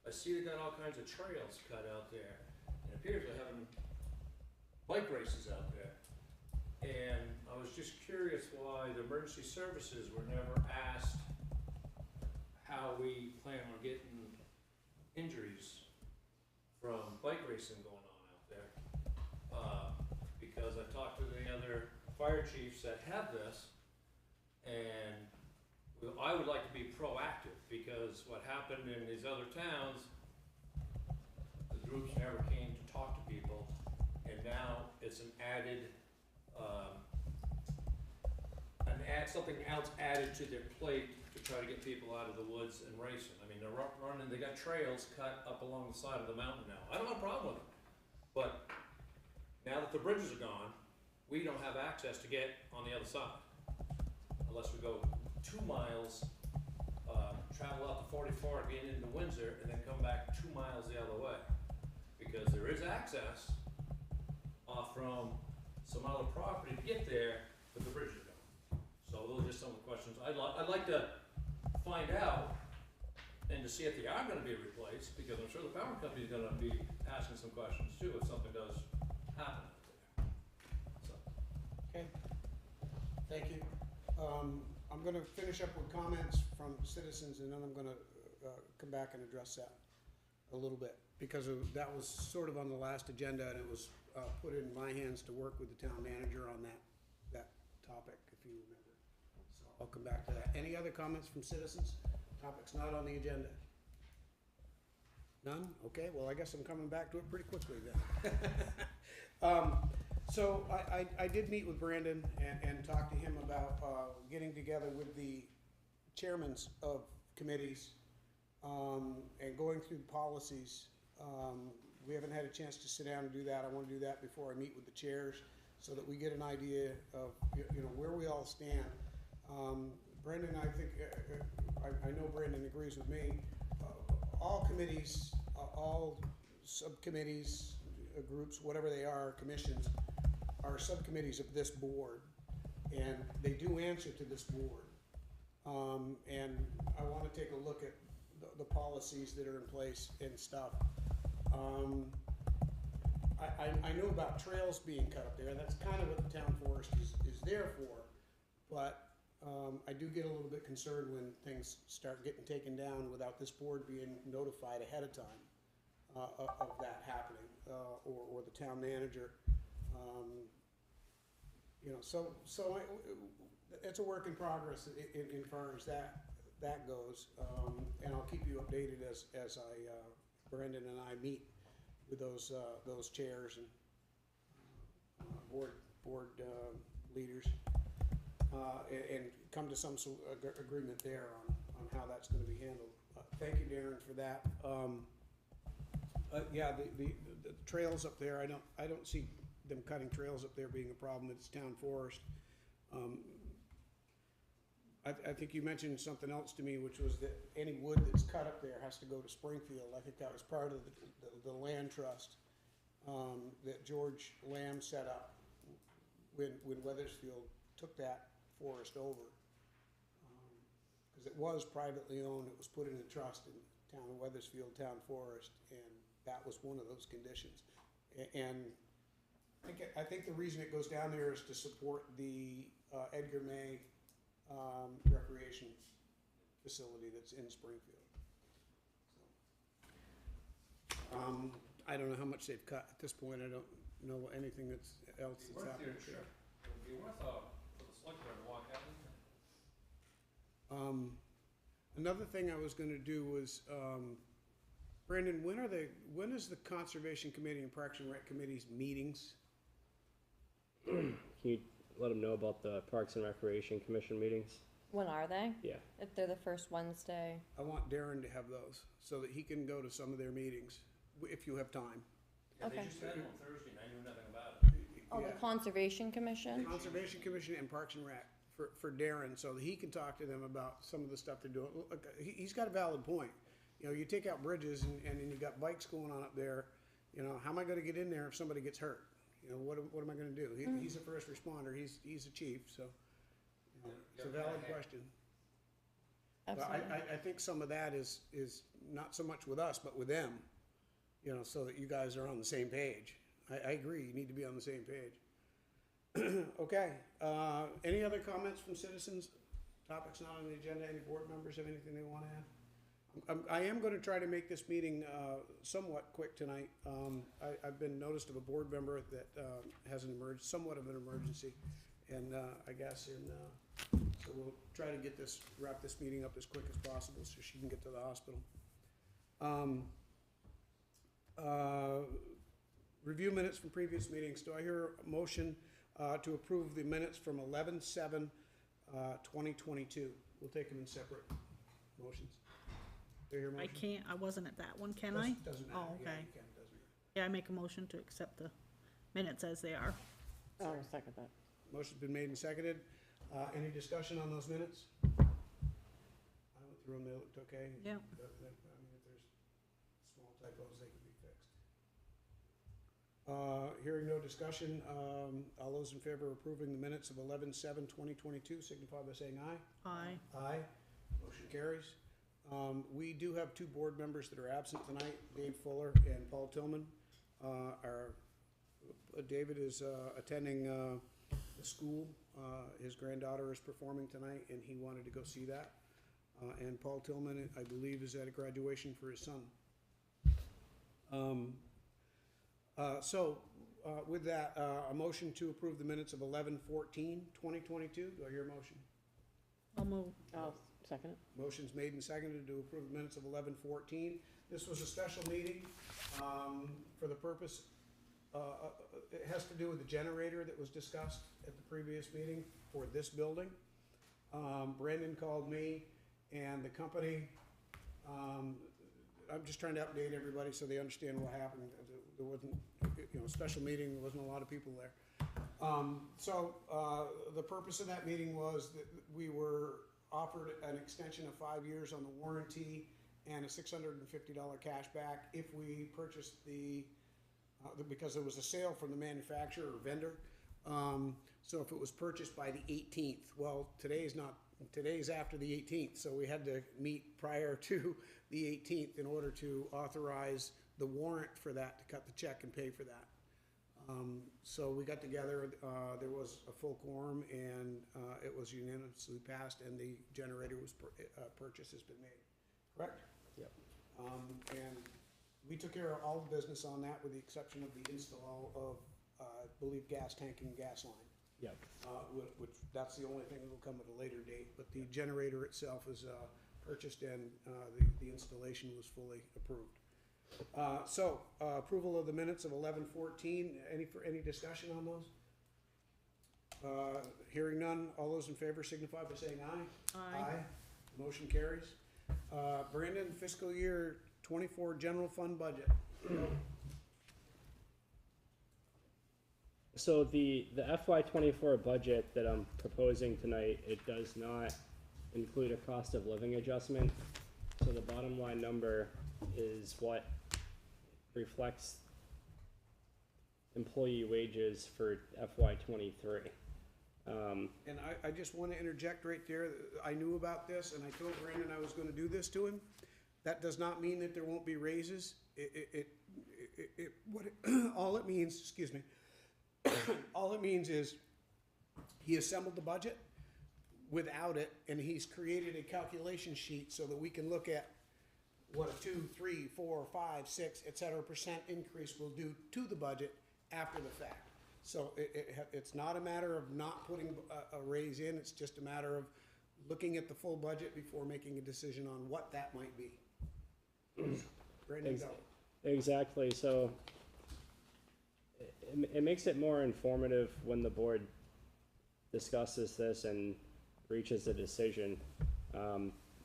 I see they got all kinds of trails cut out there, and it appears they're having bike races out there. And I was just curious why the emergency services were never asked how we plan on getting injuries from bike racing going on out there. Because I talked to the other fire chiefs that have this, and I would like to be proactive, because what happened in these other towns, the groups never came to talk to people, and now it's an added, something else added to their plate to try to get people out of the woods and racing. I mean, they're running, they got trails cut up along the side of the mountain now. I don't have a problem with it, but now that the bridges are gone, we don't have access to get on the other side, unless we go 2 miles, travel out the 44 and get into Windsor, and then come back 2 miles the other way. Because there is access off from some other property to get there, but the bridge is gone. So those are just some of the questions I'd like to find out, and to see if they are gonna be replaced, because I'm sure the power company's gonna be asking some questions too if something does happen out there. So. Okay, thank you. I'm gonna finish up with comments from citizens, and then I'm gonna come back and address that a little bit, because that was sort of on the last agenda, and it was put in my hands to work with the town manager on that topic, if you remember. So I'll come back to that. Any other comments from citizens? Topics not on the agenda? None? Okay, well, I guess I'm coming back to it pretty quickly then. So I did meet with Brandon and talk to him about getting together with the chairmen of committees and going through the policies. We haven't had a chance to sit down and do that. I want to do that before I meet with the chairs, so that we get an idea of, you know, where we all stand. Brandon, I think, I know Brandon agrees with me. All committees, all subcommittees, groups, whatever they are, commissions, are subcommittees of this board, and they do answer to this board. And I want to take a look at the policies that are in place and stuff. I know about trails being cut up there. That's kind of what the town forest is there for, but I do get a little bit concerned when things start getting taken down without this board being notified ahead of time of that happening, or the town manager. You know, so it's a work in progress in far as that goes, and I'll keep you updated as Brendan and I meet with those chairs and board leaders, and come to some sort of agreement there on how that's going to be handled. Thank you, Darren, for that. Yeah, the trails up there, I don't see them cutting trails up there being a problem. It's town forest. I think you mentioned something else to me, which was that any wood that's cut up there has to go to Springfield. I think that was part of the land trust that George Lamb set up when Weathersfield took that forest over. Because it was privately owned, it was put in a trust in the town of Weathersfield Town Forest, and that was one of those conditions. And I think the reason it goes down there is to support the Edgar May recreation facility that's in Springfield. So, I don't know how much they've cut at this point. I don't know anything else that's happening. Sure. It would be worth for the select board to walk out in there. Another thing I was going to do was, Brandon, when is the Conservation Committee and Parks and Rec Committee's meetings? Can you let them know about the Parks and Recreation Commission meetings? When are they? Yeah. If they're the first Wednesday. I want Darren to have those so that he can go to some of their meetings if you have time. Yeah, Okay. they just had it on Thursday, and I knew nothing about it. Oh, Yeah. the Conservation Commission? Conservation Commission and Parks and Rec for Darren, so that he can talk to them about some of the stuff they're doing. Look, he's got a valid point. You know, you take out bridges and then you got bikes going on up there. You know, how am I going to get in there if somebody gets hurt? You know, what am I going to do? He's a first responder. He's a chief, so you know, it's a valid question. But Absolutely. I think some of that is not so much with us, but with them, you know, so that you guys are on the same page. I agree, you need to be on the same page. Okay, any other comments from citizens? Topics not on the agenda, any board members have anything they wanna add? I am gonna try to make this meeting, somewhat quick tonight. I've been noticed of a board member that, has somewhat of an emergency, and, I guess so we'll try to wrap this meeting up as quick as possible so she can get to the hospital. Review minutes from previous meetings. Do I hear a motion to approve the minutes from 11/7/2022? We'll take them in separate motions. Do I hear a motion? I wasn't at that one, can I? Doesn't matter. Oh, Yeah, okay. you can, doesn't matter. Yeah, I make a motion to accept the minutes as they are. I'll second that. Motion's been made and seconded. Any discussion on those minutes? I went through them, they looked okay. Yeah. I mean, if there's small typos, they can be fixed. Hearing no discussion, all those in favor of approving the minutes of 11/7/2022 signify by saying aye. Aye. Aye. Motion carries. We do have two board members that are absent tonight, Dave Fuller and Paul Tillman. David is attending the school. His granddaughter is performing tonight, and he wanted to go see that. And Paul Tillman, I believe, is at a graduation for his son. With that, a motion to approve the minutes of 11/14/2022. Do I hear a motion? I'll move. I'll second it. Motion's made and seconded to approve the minutes of 11/14. This was a special meeting for the purpose, it has to do with the generator that was discussed at the previous meeting for this building. Brandon called me and the company, I'm just trying to update everybody so they understand what happened. There wasn't, a special meeting, there wasn't a lot of people there. The purpose of that meeting was that we were offered an extension of 5 years on the warranty and a $650 cash back if we purchased because there was a sale from the manufacturer or vendor. So if it was purchased by the 18th, well, today's after the 18th, so we had to meet prior to the 18th in order to authorize the warrant for that, to cut the check and pay for that. So we got together, there was a full quorum, and it was unanimously passed, and the generator was purchase has been made. Correct? Yep. And we took care of all the business on that with the exception of the install of, I believe, gas tank and gas line. Yep. Which, that's the only thing that will come at a later date, but the generator itself is purchased and the installation was fully approved. Approval of the minutes of 11/14, any discussion on those? Hearing none, all those in favor signify by saying aye. Aye. Motion carries. Brandon, fiscal year 24 general fund budget. So the FY24 budget that I'm proposing tonight, it does not include a cost of living adjustment. So the bottom line number is what reflects employee wages for FY23. And I just want to interject right there. I knew about this, and I told Brandon I was going to do this to him. That does not mean that there won't be raises. All it means, excuse me, all it means is he assembled the budget without it, and he's created a calculation sheet so that we can look at what a 2, 3, 4, 5, 6, et cetera % increase will do to the budget after the fact. So it's not a matter of not putting a raise in, it's just a matter of looking at the full budget before making a decision on what that might be. Brandon, go. Exactly. So it makes it more informative when the board discusses this and reaches a decision.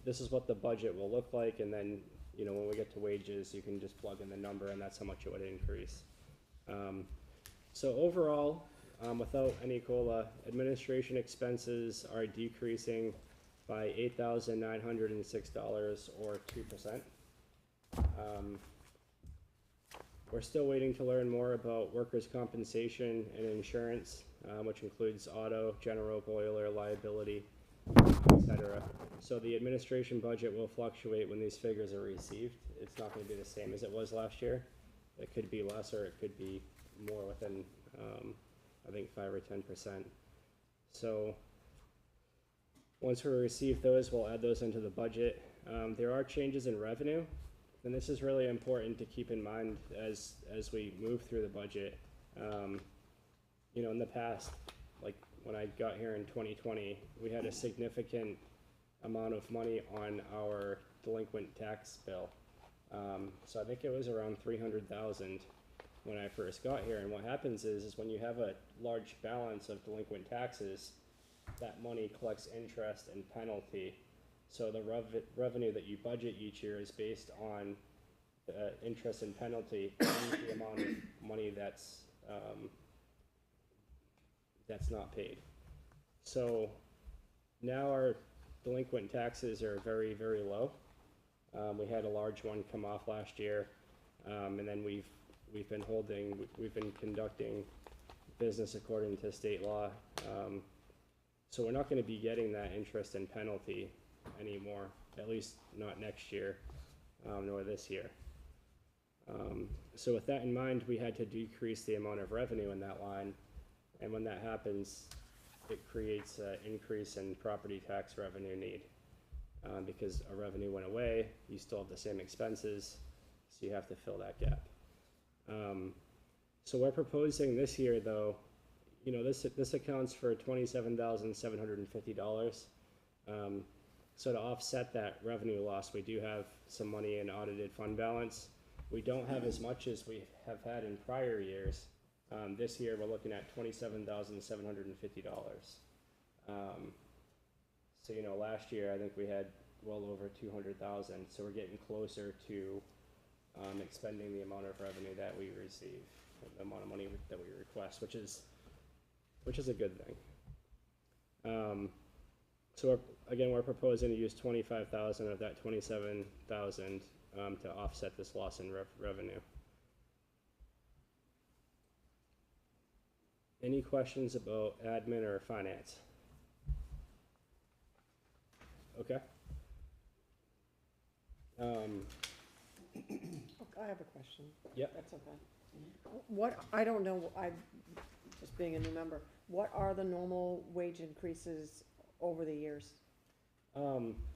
This is what the budget will look like, and then, when we get to wages, you can just plug in the number, and that's how much it would increase. So overall, without any COLA, administration expenses are decreasing by $8,906 or 2%. We're still waiting to learn more about workers' compensation and insurance, which includes auto, general, boiler, liability. etc. So the administration budget will fluctuate when these figures are received. It's not gonna be the same as it was last year. It could be less or it could be more within, I think 5 or 10%. So once we receive those, we'll add those into the budget. There are changes in revenue, and this is really important to keep in mind as we move through the budget. You know, in the past, like when I got here in 2020, we had a significant amount of money on our delinquent tax bill. So I think it was around 300,000 when I first got here. And what happens is when you have a large balance of delinquent taxes, that money collects interest and penalty. So the revenue that you budget each year is based on interest and penalty and the amount of money that's not paid. So now our delinquent taxes are very, very low. We had a large one come off last year, and then we've been conducting business according to state law. So we're not going to be getting that interest and penalty anymore, at least not next year, nor this year. So with that in mind, we had to decrease the amount of revenue in that line, and when that happens, it creates an increase in property tax revenue need. Because our revenue went away, you still have the same expenses, so you have to fill that gap. So we're proposing this year, though, you know, this accounts for $27,750. So to offset that revenue loss, we do have some money in audited fund balance. We don't have as much as we have had in prior years. This year we're looking at $27,750. So, you know, last year I think we had well over 200,000. So we're getting closer to expending the amount of revenue that we receive, the amount of money that we request, which is a good thing. So we're proposing to use 25,000 of that 27,000 to offset this loss in revenue. Any questions about admin or finance? Okay. I have a question. Yep. That's okay. What, I don't know, just being a new member, what are the normal wage increases over the years?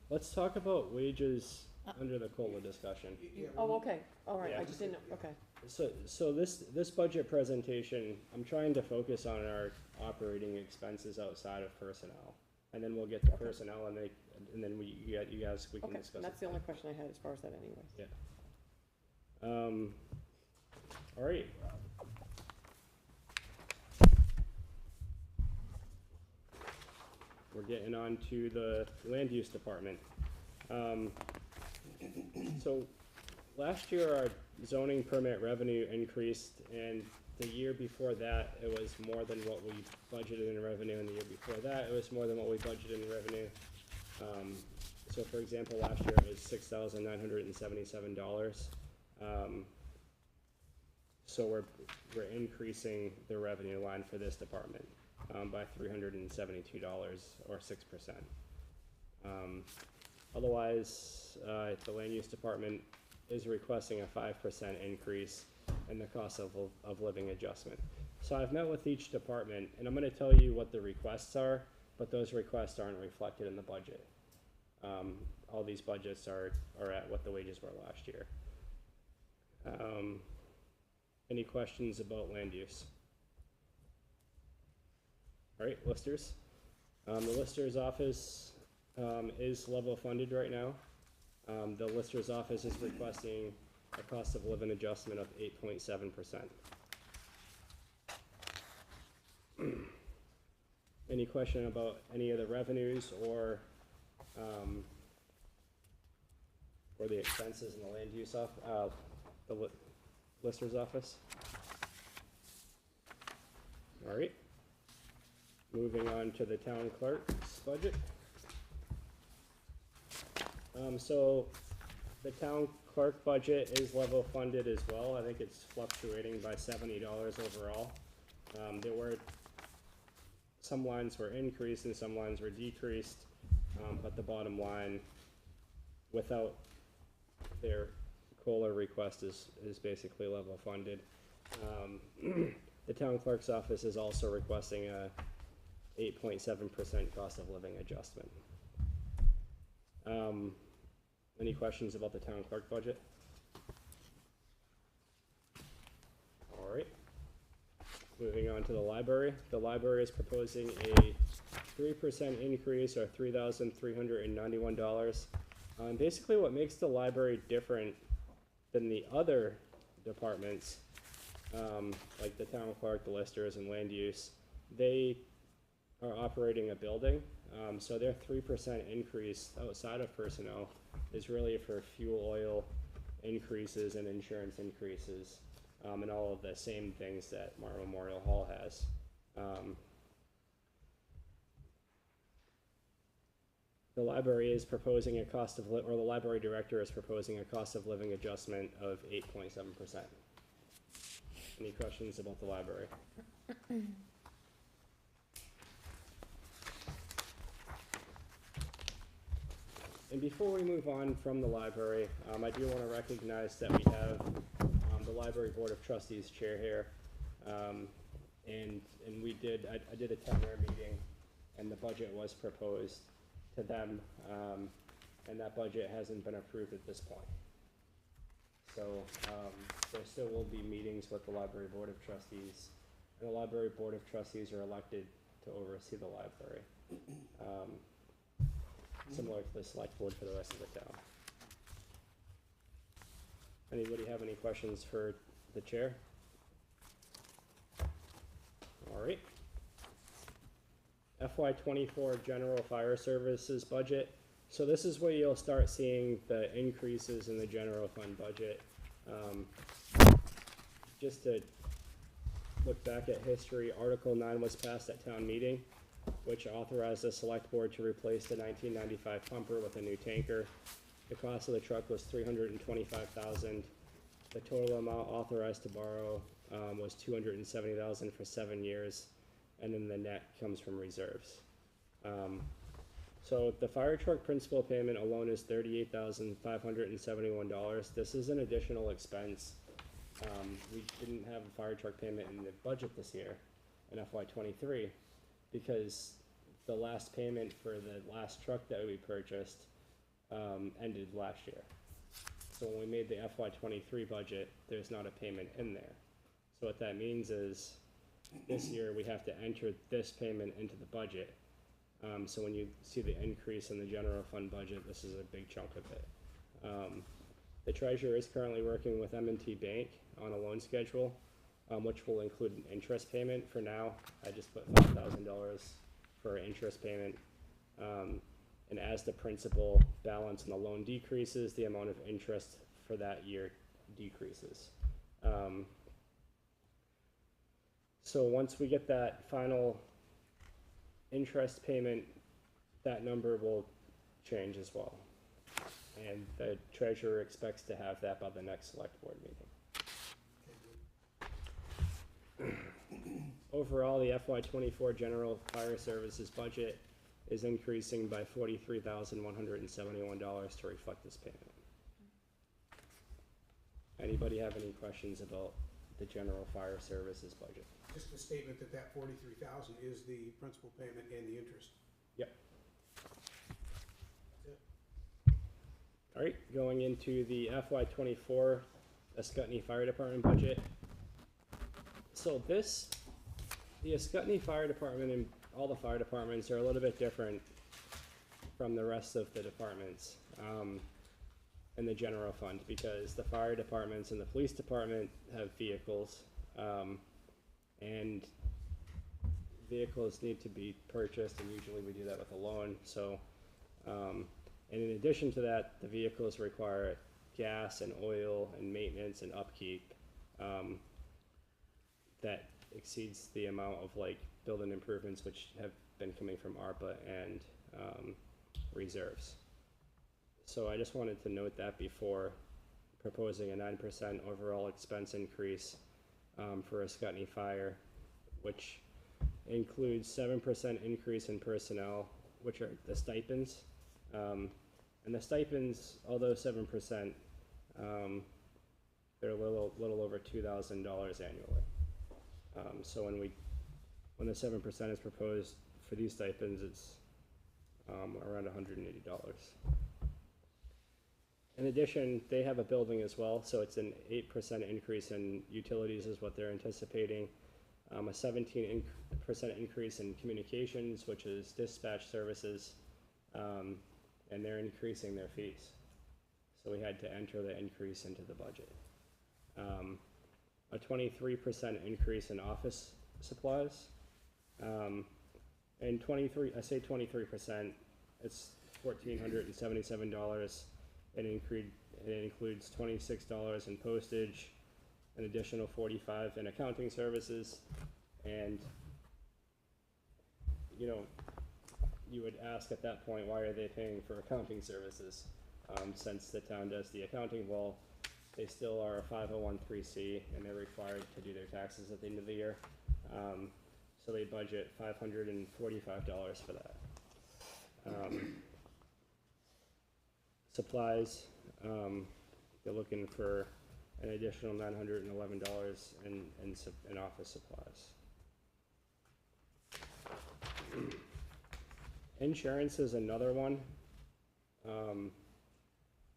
Let's talk about wages under the COLA discussion. Oh, okay, all right, Yeah. I just didn't know, okay. So this budget presentation, I'm trying to focus on our operating expenses outside of personnel, and then we'll get to Okay. personnel, and then you guys we can Okay, discuss. that's the only question I had as far as that anyways. Yeah. All right. We're getting on to the land use department. So last year our zoning permit revenue increased, and the year before that it was more than what we budgeted in revenue, and the year before that it was more than what we budgeted in revenue. So for example, last year it was $6,977. So we're increasing the revenue line for this department by $372 or 6%. Otherwise, the land use department is requesting a 5% increase in the cost of living adjustment. So I've met with each department, and I'm going to tell you what the requests are, but those requests aren't reflected in the budget. All these budgets are at what the wages were last year. Any questions about land use? All right, listers. The lister's office is level funded right now. The lister's office is requesting a cost of living adjustment of 8.7%. Any question about any of the revenues or the expenses in the land use lister's office? All right. Moving on to the town clerk's budget. So the town clerk budget is level funded as well. I think it's fluctuating by $70 overall. There were some lines were increased and some lines were decreased. But the bottom line, without their COLA request is basically level funded. The town clerk's office is also requesting a 8.7% cost of living adjustment. Any questions about the town clerk budget? All right. Moving on to the library. The library is proposing a 3% increase, or $3,391. Basically what makes the library different than the other departments, like the town clerk, the listers, and land use, they are operating a building. So their 3% increase outside of personnel is really for fuel oil increases and insurance increases, and all of the same things that Mar Memorial Hall has. The library is proposing a cost of or the library director is proposing a cost of living adjustment of 8.7%. Any questions about the library? And before we move on from the library, I do want to recognize that we have the Library Board of Trustees chair here. And I did attend their meeting, and the budget was proposed to them, and that budget hasn't been approved at this point. So there still will be meetings with the Library Board of Trustees, and the Library Board of Trustees are elected to oversee the library, similar to the Select Board for the rest of the town. Anybody have any questions for the chair? All right. FY24 General Fire Services budget. So this is where you'll start seeing the increases in the general fund budget. Just to look back at history, Article 9 was passed at town meeting, which authorized the select board to replace the 1995 pumper with a new tanker. The cost of the truck was $325,000. The total amount authorized to borrow was $270,000 for 7 years, and then the net comes from reserves. So the fire truck principal payment alone is $38,571. This is an additional expense. We didn't have a fire truck payment in the budget this year in FY23 because the last payment for the last truck that we purchased ended last year. So when we made the FY23 budget, there's not a payment in there. So what that means is this year we have to enter this payment into the budget. So when you see the increase in the general fund budget, this is a big chunk of it. The treasurer is currently working with M&T Bank on a loan schedule, which will include an interest payment. For now, I just put $5,000 for interest payment. And as the principal balance in the loan decreases, the amount of interest for that year decreases. So once we get that final interest payment, that number will change as well. And the treasurer expects to have that by the next select board meeting. Overall, the FY24 general fire services budget is increasing by $43,171 to reflect this payment. Anybody have any questions about the general fire services budget? Just a statement that 43,000 is the principal payment and the interest. Yep. That's it. All right, going into the FY24 Ascutney Fire Department budget. So the Ascutney Fire Department and all the fire departments are a little bit different from the rest of the departments in the general fund, because the fire departments and the police department have vehicles, and vehicles need to be purchased, and usually we do that with a loan. So, and in addition to that, the vehicles require gas and oil and maintenance and upkeep that exceeds the amount of like building improvements which have been coming from ARPA and reserves. So I just wanted to note that before proposing a 9% overall expense increase for Ascutney Fire, which includes 7% increase in personnel, which are the stipends. And the stipends, although 7%, they're a little over $2,000 annually. So when the 7% is proposed for these stipends, it's around $180. In addition, they have a building as well, so it's an 8% increase in utilities is what they're anticipating. A 17% increase in communications, which is dispatch services, and they're increasing their fees. So we had to enter the increase into the budget. A 23% increase in office supplies. And I say 23%, it's $1,477. It includes $26 in postage, an additional $45 in accounting services, and you would ask at that point, why are they paying for accounting services? Since the town does the accounting, well, they still are a 501(c), and they're required to do their taxes at the end of the year. So they budget $545 for that. Supplies, they're looking for an additional $911 in office supplies. Insurance is another one.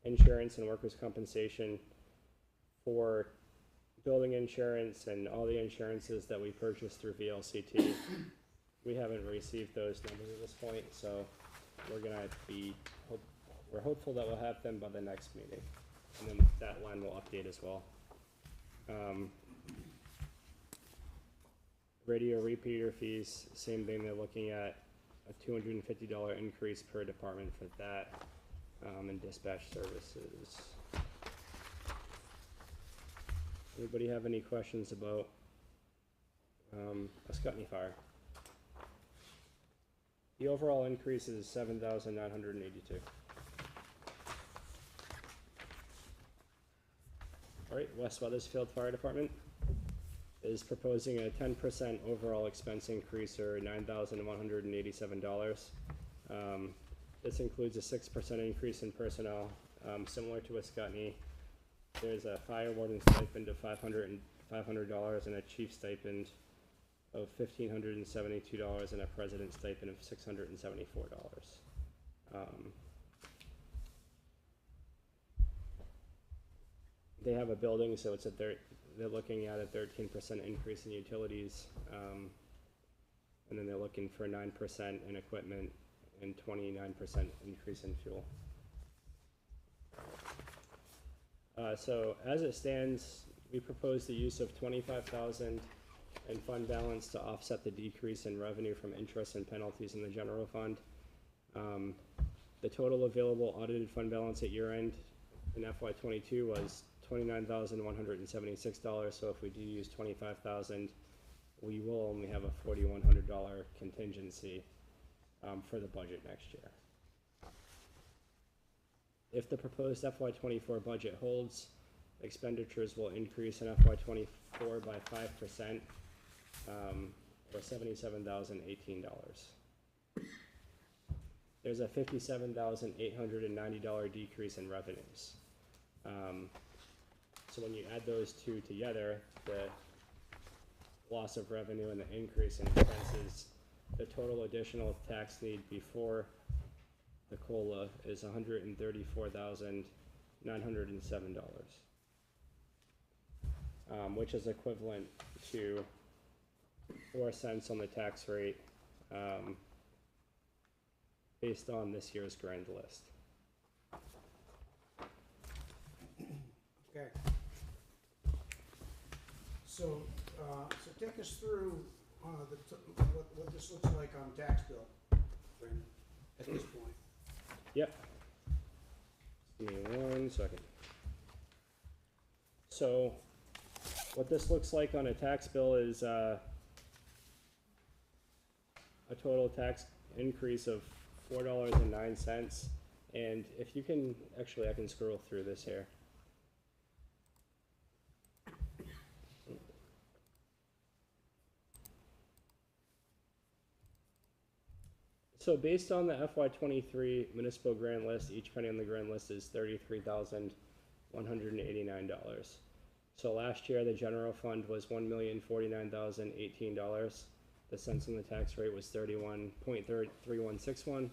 Insurance and workers' compensation for building insurance and all the insurances that we purchased through VLCT. We haven't received those numbers at this point, so we're hopeful that we'll have them by the next meeting, and then that line will update as well. Radio repeater fees, same thing. They're looking at a $250 increase per department for that, and dispatch services. Anybody have any questions about Ascutney Fire? The overall increase is $7,982. All right, West Weathersfield Fire Department is proposing a 10% overall expense increase, or $9,187. This includes a 6% increase in personnel, similar to Ascutney. There's a fire warden stipend of $500 and a chief stipend of $1,572 and a president stipend of $674. They have a building, so they're looking at a 13% increase in utilities, and then they're looking for 9% in equipment and 29% increase in fuel. So as it stands, we propose the use of $25,000 in fund balance to offset the decrease in revenue from interest and penalties in the general fund. The total available audited fund balance at year end in FY22 was $29,176. So if we do use $25,000, we will only have a $4,100 contingency for the budget next year. If the proposed FY24 budget holds, expenditures will increase in FY24 by 5%, or $77,018. There's a $57,890 decrease in revenues. So when you add those two together, the loss of revenue and the increase in expenses, the total additional tax need before the COLA is $134,907, which is equivalent to 4 cents on the tax rate, based on this year's grand list. Okay. So take us through what this looks like on tax bill, Brandon, at this point. Yep. Give me 1 second. So what this looks like on a tax bill is a total tax increase of $4.09. And if you can, actually I can scroll through this here. So based on the FY '23 municipal grand list, each penny on the grand list is $33,189. So last year, the general fund was $1,049,018. The cents on the tax rate was 31.3161.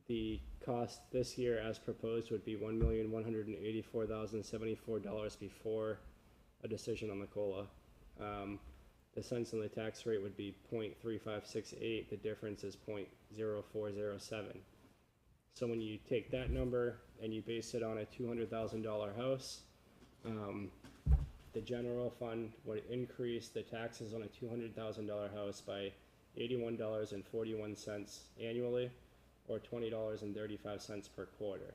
The cost this year, as proposed, would be $1,184,074 before a decision on the COLA. The cents on the tax rate would be 0.3568. The difference is 0.0407. So when you take that number and you base it on a $200,000 house, the general fund would increase the taxes on a $200,000 house by $81.41 annually, or $20.35 per quarter,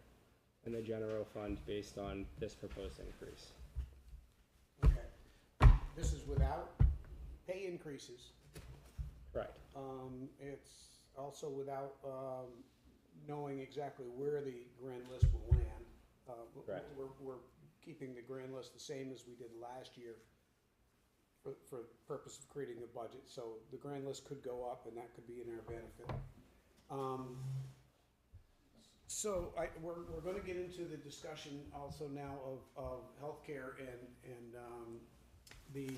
in the general fund based on this proposed increase. Okay. This is without pay increases. Correct. It's also without, knowing exactly where the grand list will land. Correct. We're keeping the grand list the same as we did last year for the purpose of creating a budget, so the grand list could go up and that could be in our benefit. So we're gonna get into the discussion also now of healthcare and the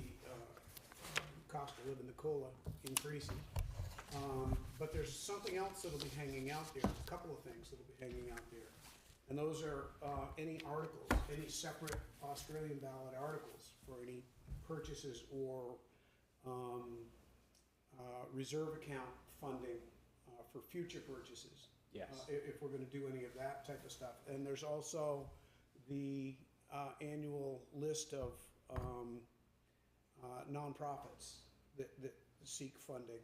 cost of living, the COLA increasing. But there's something else that'll be hanging out there, a couple of things that'll be hanging out there. And those are any articles, any separate Australian ballot articles for any purchases or reserve account funding for future purchases. Yes. If we're gonna do any of that type of stuff. And there's also the annual list of nonprofits that seek funding.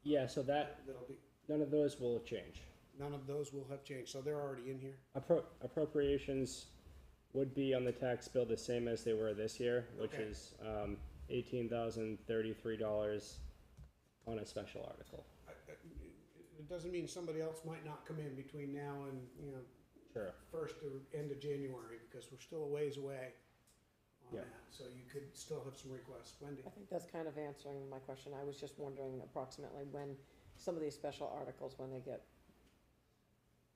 Yeah, so That'll be, none of those will change. none of those will have changed, so they're already in here. Appropriations would be on the tax bill the same as they were this year, which Okay. is $18,033 on a special article. It doesn't mean somebody else might not come in between now and, Sure. first or end of January, because we're still a ways away on Yeah. that, so you could still have some requests. Wendy? I think that's kind of answering my question. I was just wondering approximately when some of these special articles, when they get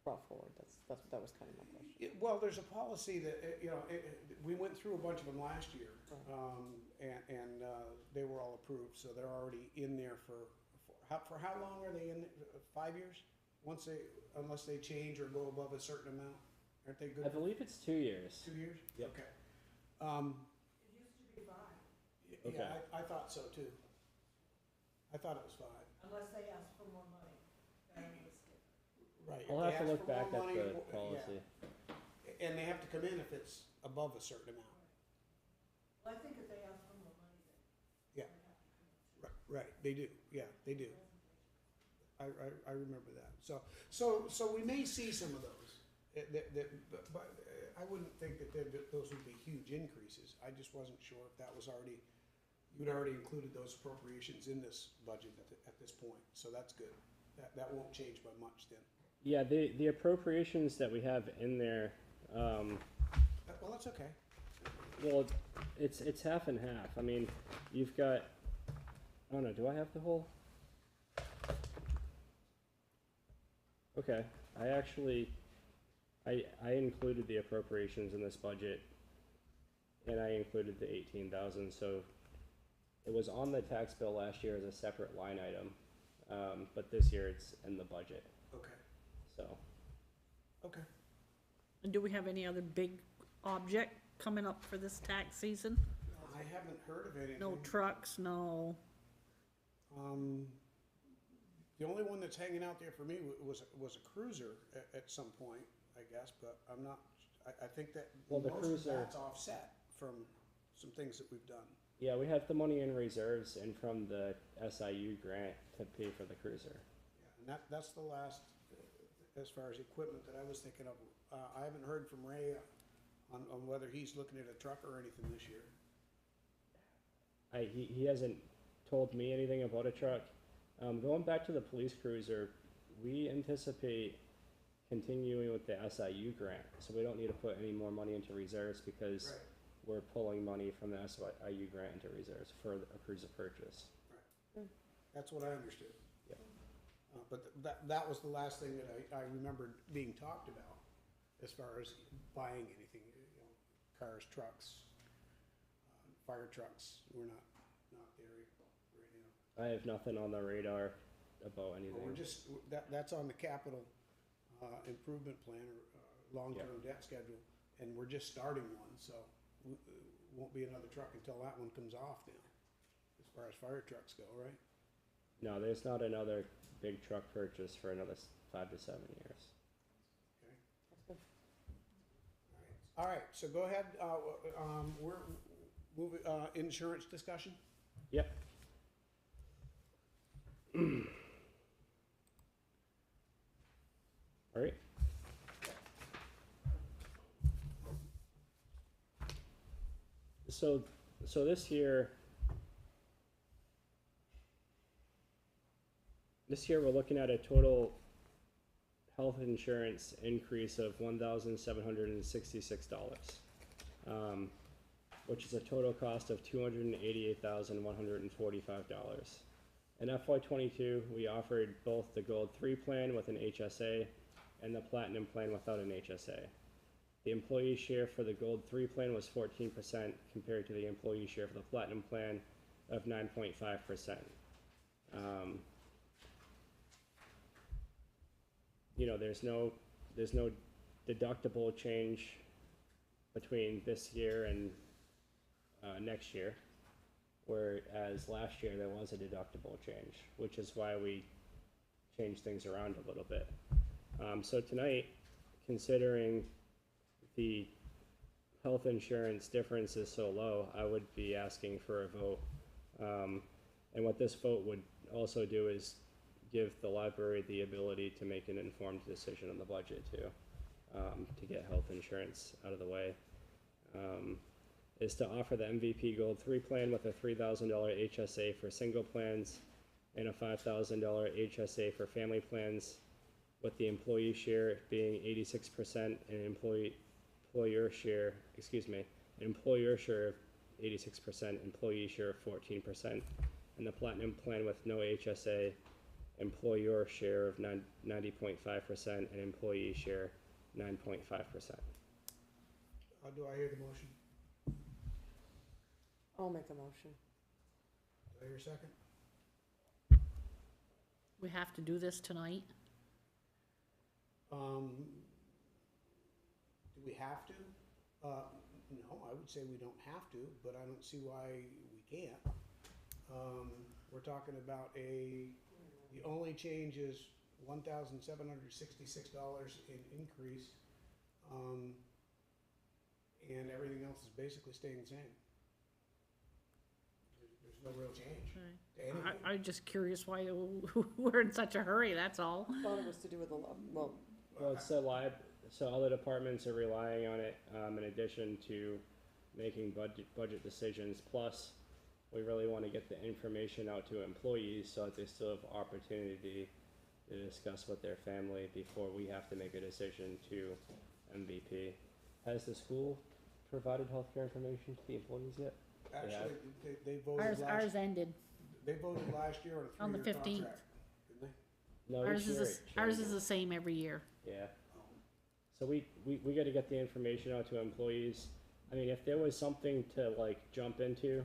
brought forward. That was kind of my question. Well, there's a policy that, we went through a bunch of them last year, and they were all approved, so they're already in there for how long are they in, 5 years? Unless they change or go above a certain amount, aren't they good? I believe it's 2 years. 2 years? Yep. Okay. It used to be 5, Okay. Yeah, I thought so too. I thought it was 5. unless they ask for more money, then it's different. Right. I'll If have to they look ask for back more at money, the policy. yeah. And they have to come in if it's above a certain amount. Well, I think if they ask for more money, then. Yeah. they have to come up. Right, they do, yeah, they do. I remember that. So we may see some of those. But I wouldn't think that those would be huge increases. I just wasn't sure if that was already, you'd already included those appropriations in this budget at this point, so that's good. That won't change by much then. Yeah, the appropriations that we have in there, Well, that's okay. well, it's half and half. I mean, you've got, I don't know, do I have the whole? Okay, I actually, I included the appropriations in this budget, and I included the 18,000, so it was on the tax bill last year as a separate line item, but this year it's in the budget, Okay, so. okay. And do we have any other big object coming up for this tax season? I haven't heard of anything. No trucks, no, The only one that's hanging out there for me was a cruiser at some point, I guess, but I'm not, I think that Well, the most of cruiser- that's offset from some things that we've done. Yeah, we have the money in reserves and from the SIU grant to pay for the cruiser. Yeah, and that's the last, as far as equipment that I was thinking of. I haven't heard from Ray on whether he's looking at a truck or anything this year. He hasn't told me anything about a truck. Going back to the police cruiser, we anticipate continuing with the SIU grant, so we don't need to put any more money into reserves because Right. we're pulling money from the SIU grant into reserves for a cruiser purchase. That's what I understood. Yeah. But that was the last thing that I remembered being talked about as far as buying anything, cars, trucks, fire trucks. We're not there right now. I have nothing on the radar about anything. Well, we're just, that's on the capital improvement plan or long-term debt schedule, and we're just starting one, so won't be another truck until that one comes off now, as far as fire trucks go, right? No, there's not another big truck purchase for another 5 to 7 years. That's good. All right, so go ahead, we're moving, insurance discussion? Yep. All right. So this year we're looking at a total health insurance increase of $1,766, which is a total cost of $288,145. In FY22, we offered both the Gold 3 plan with an HSA and the Platinum plan without an HSA. The employee share for the Gold 3 plan was 14% compared to the employee share for the Platinum plan of 9.5%. There's no deductible change between this year and next year, whereas last year there was a deductible change, which is why we changed things around a little bit. So tonight, considering the health insurance difference is so low, I would be asking for a vote. And what this vote would also do is give the library the ability to make an informed decision on the budget too, to get health insurance out of the way. Is to offer the MVP Gold 3 plan with a $3,000 HSA for single plans and a $5,000 HSA for family plans, with the employee share being 86% and employer share of 86%, employee share of 14%, and the Platinum plan with no HSA, employer share of 90.5% and employee share 9.5%. Do I hear the motion? I'll make the motion. Do I hear a second? We have to do this tonight. Do we have to? No, I would say we don't have to, but I don't see why we can't. We're talking about the only change is $1,766 in increase, and everything else is basically staying the same. There's no real change to anything. I'm just curious why we're in such a hurry, that's all. I thought it was to do with the, well, Well, it's so other departments are relying on it, in addition to making budget decisions. Plus, we really want to get the information out to employees so that they still have opportunity to discuss with their family before we have to make a decision to MVP. Has the school provided healthcare information to the employees yet? Actually, they voted Ours ended. they voted last year On on the a 3-year 15th. contract, didn't they? No, Ours each year is, it ours changes. is the same every year. Yeah. So we gotta get the information out to employees. I mean, if there was something to like jump into,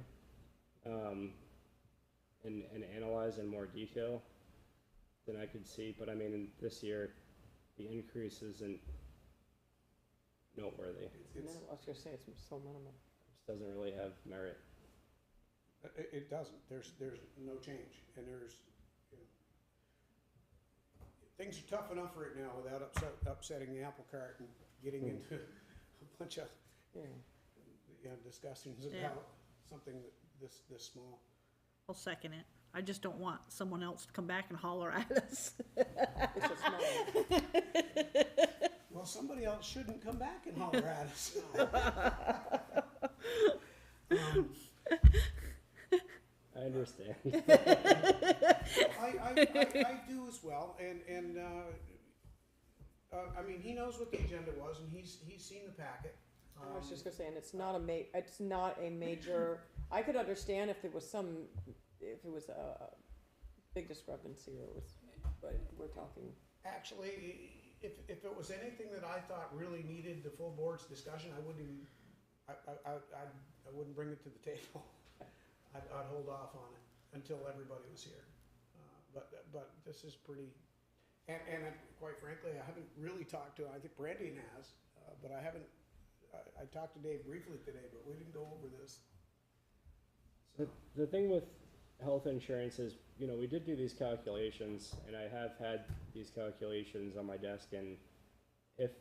and analyze in more detail, then I could see, but I mean, this year, the increase isn't noteworthy. I was gonna say, it's so minimal. It doesn't really have merit. It doesn't. There's no change, and things are tough enough right now without upsetting the apple cart and getting into a bunch of discussions Yeah. about something this small. I'll second it. I just don't want someone else to come back and holler at us. It's a small one. Well, somebody else shouldn't come back and holler at us. I understand. I do as well, and I mean, he knows what the agenda was, and he's seen the packet. I was just gonna say, and it's not a major, I could understand if there was a big discrepancy or it was, but we're talking, Actually, if it was anything that I thought really needed the full board's discussion, I wouldn't even, I wouldn't bring it to the table. I'd hold off on it until everybody was here. But this is pretty, and quite frankly, I haven't really talked to, I think Brandon has, but I haven't, I talked to Dave briefly today, but we didn't go over this. The thing with health insurance is, you know, we did do these calculations, and I have had these calculations on my desk, and if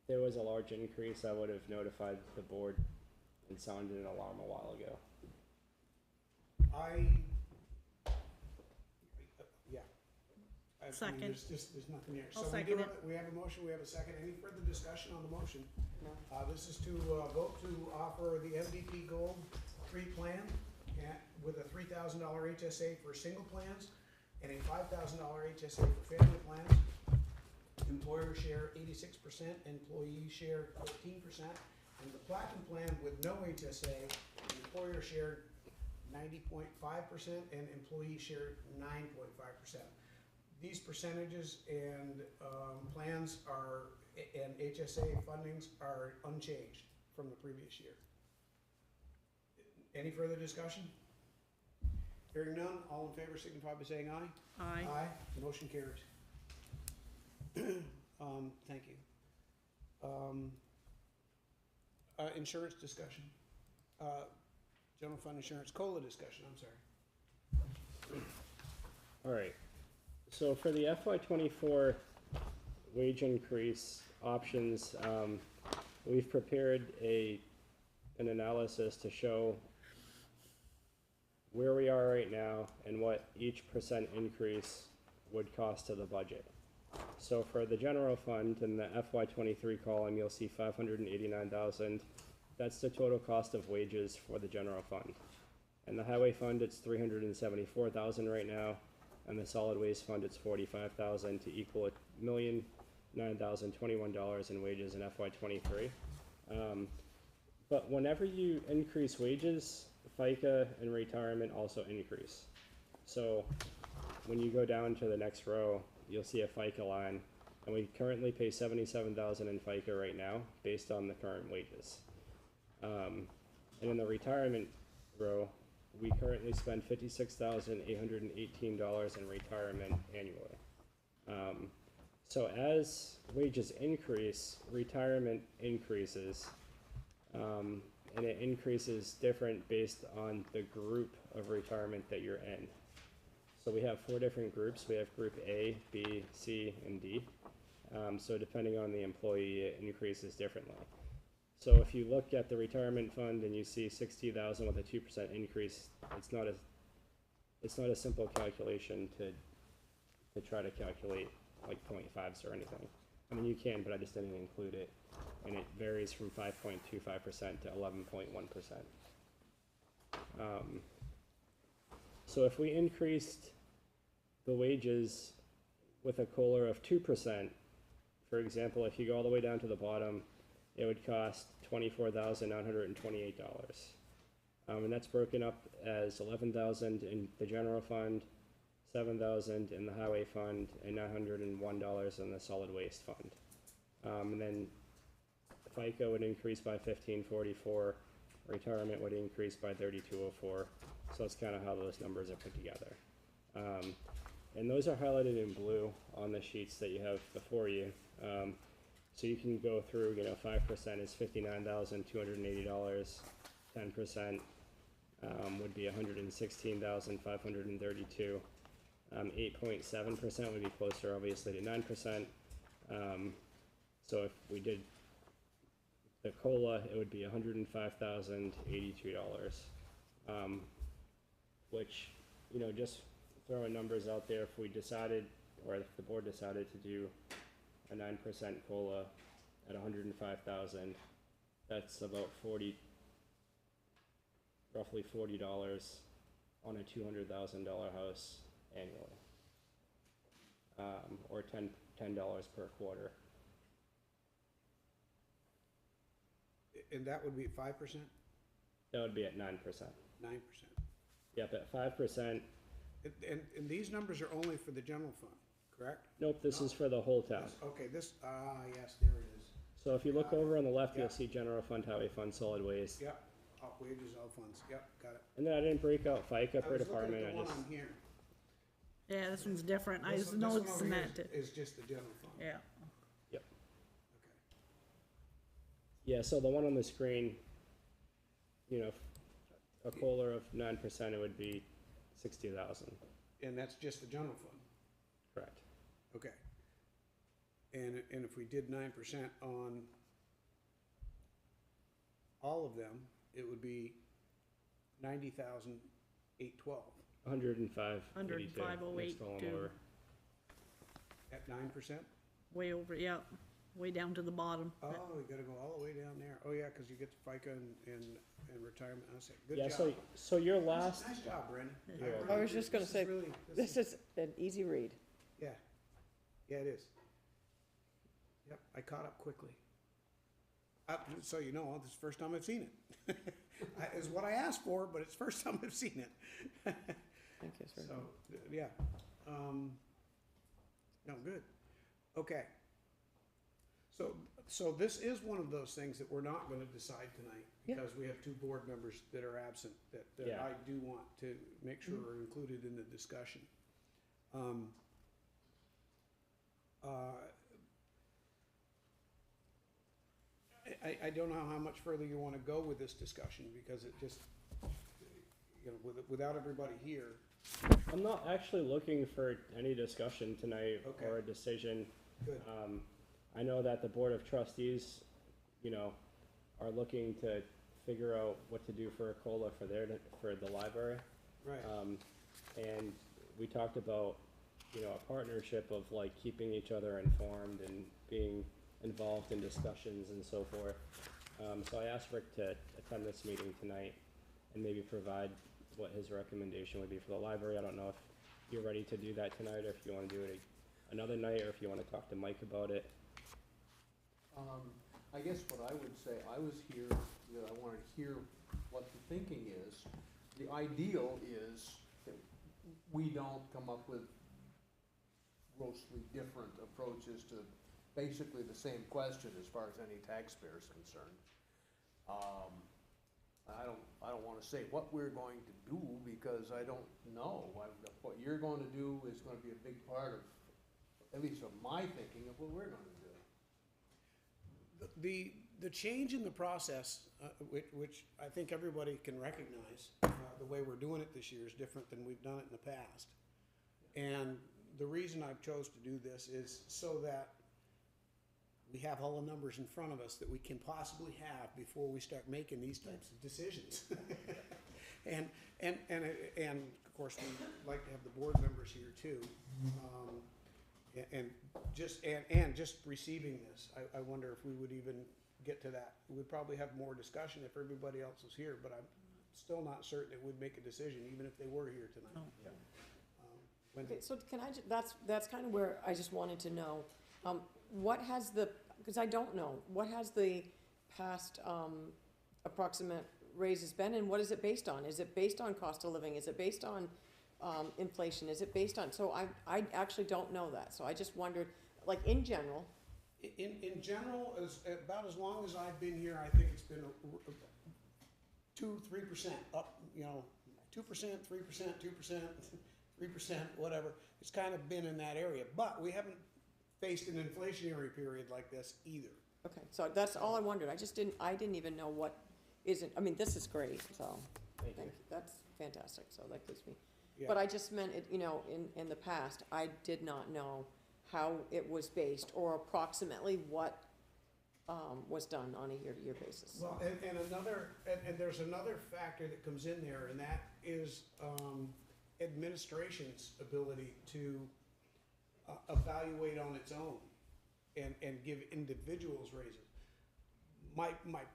there was a large increase, I would have notified the board and sounded an alarm a while ago. Yeah. I mean, Second. there's nothing here. I'll So second it. we have a motion, we have a second. Any further discussion on the motion? no, This is to vote to offer the MVP Gold 3 plan with a $3,000 HSA for single plans and a $5,000 HSA for family plans. Employer share 86%, employee share 14%, and the platinum plan with no HSA, employer share 90.5% and employee share 9.5%. These percentages and plans are, and HSA fundings are unchanged from the previous year. Any further discussion? Hearing none, all in favor signify by saying aye. Aye. Aye, motion carries. Thank you. Insurance discussion. General fund insurance, COLA discussion, I'm sorry. All right, so for the FY '24 wage increase options, we've prepared an analysis to show where we are right now and what each percent increase would cost to the budget. So for the general fund in the FY '23 column, you'll see 589,000. That's the total cost of wages for the general fund. And the highway fund, it's 374,000 right now, and the solid waste fund, it's 45,000 to equal $1,009,021 in wages in FY '23. But whenever you increase wages, FICA and retirement also increase. So when you go down to the next row, you'll see a FICA line, and we currently pay $77,000 in FICA right now based on the current wages. And in the retirement row, we currently spend $56,818 in retirement annually. So as wages increase, retirement increases, and it increases different based on the group of retirement that you're in. So we have 4 different groups. We have group A, B, C, and D. So depending on the employee, it increases differently. So if you look at the retirement fund and you see 60,000 with a 2% increase, it's not a simple calculation to try to calculate like 0.5s or anything. I mean, you can, but I just didn't include it. And it varies from 5.25% to 11.1%. So if we increased the wages with a COLA of 2%, for example, if you go all the way down to the bottom, it would cost $24,928. And that's broken up as $11,000 in the general fund, $7,000 in the highway fund, and $901 in the solid waste fund. And then FICA would increase by $1,544, retirement would increase by $3,204. So that's kind of how those numbers are put together. And those are highlighted in blue on the sheets that you have before you. So you can go through, 5% is $59,280, 10% would be $116,532, 8.7% would be closer, obviously, to 9%. So if we did the COLA, it would be $105,082, which, just throwing numbers out there, if we decided, or if the board decided to do a 9% COLA at $105,000, that's about roughly $40 on a $200,000 house annually, or $10 per quarter. And that would be 5%? That would be at 9%. 9%. Yep, at 5%, And these numbers are only for the general fund, correct? Nope, this is for the whole town. Okay, this, yes, there it is. So if you look Got it. over on the left, Yeah. you'll see general fund, highway fund, solid waste. Yep, all wages, all funds, yep, got it. And then I didn't break out FICA I per was looking department, at I the one just, on here. Yeah, this one's different. I This was one over noticing here that too. is just the general fund. Yeah. Okay. yeah, so the one on the screen, you know, a COLA of 9%, it would be 60,000, And that's just the general fund, correct? okay. And if we did 9% on all of them, it would be 90,812 105, 105,082. at 9%? Way over, yeah, way down to the bottom. Oh, you gotta go all the way down there. Oh, yeah, cause you get the FICA and retirement. I say, good Yeah, job. so your last, Nice job, Brandon. You're welcome. I was just gonna say, Really, this is an easy read. yeah, yeah, it is. Yep, I caught up quickly. So you know, this is the first time I've seen it. Is what I asked for, but it's the first time I've seen it. Thank you, sir. So, yeah, no, good, okay. So this is one of those things that we're not gonna decide tonight, Yeah. because we have two board members that are absent, that Yeah. I do want to make sure are included in the discussion. I don't know how much further you wanna go with this discussion, because it just, you know, without everybody here, I'm not actually looking for any discussion tonight Okay. or a decision. good, I know that the Board of Trustees, you know, are looking to figure out what to do for a COLA for for the library. right, And we talked about, you know, a partnership of like keeping each other informed and being involved in discussions and so forth. So I asked Rick to attend this meeting tonight and maybe provide what his recommendation would be for the library. I don't know if you're ready to do that tonight, or if you wanna do it another night, or if you wanna talk to Mike about it. I guess what I would say, I was here, that I wanted to hear what the thinking is. The ideal is that we don't come up with grossly different approaches to basically the same question as far as any taxpayer is concerned. I don't wanna say what we're going to do, because I don't know. What you're gonna do is gonna be a big part of, at least of my thinking of what we're gonna do. the change in the process, which I think everybody can recognize, the way we're doing it this year is different than we've done it in the past. And the reason I've chose to do this is so that we have all the numbers in front of us that we can possibly have before we start making these types of decisions. And of course, we like to have the board members here too. And just receiving this, I wonder if we would even get to that. We'd probably have more discussion if everybody else was here, but I'm still not certain it would make a decision, even if they were here tonight. No. Wendy? Okay, so can I that's kind of where I just wanted to know, what has because I don't know, what has the past, approximate raises been, and what is it based on? Is it based on cost of living? Is it based on, inflation? Is it based on, so I actually don't know that, so I just wondered, like, in general, In general, about as long as I've been here, I think it's been 2-3% up, 2%, 3%, 2%, 3%, whatever. It's kind of been in that area, but we haven't faced an inflationary period like this either. okay, so that's all I wondered, I didn't even know what isn't, I mean, this is great, so, Thank thank you. you, that's fantastic, so that gives me, Yeah. but I just meant it, in the past, I did not know how it was based, or approximately what, was done on a year-to-year basis. Well, and there's another factor that comes in there, and that is administration's ability to evaluate on its own and give individuals raises. My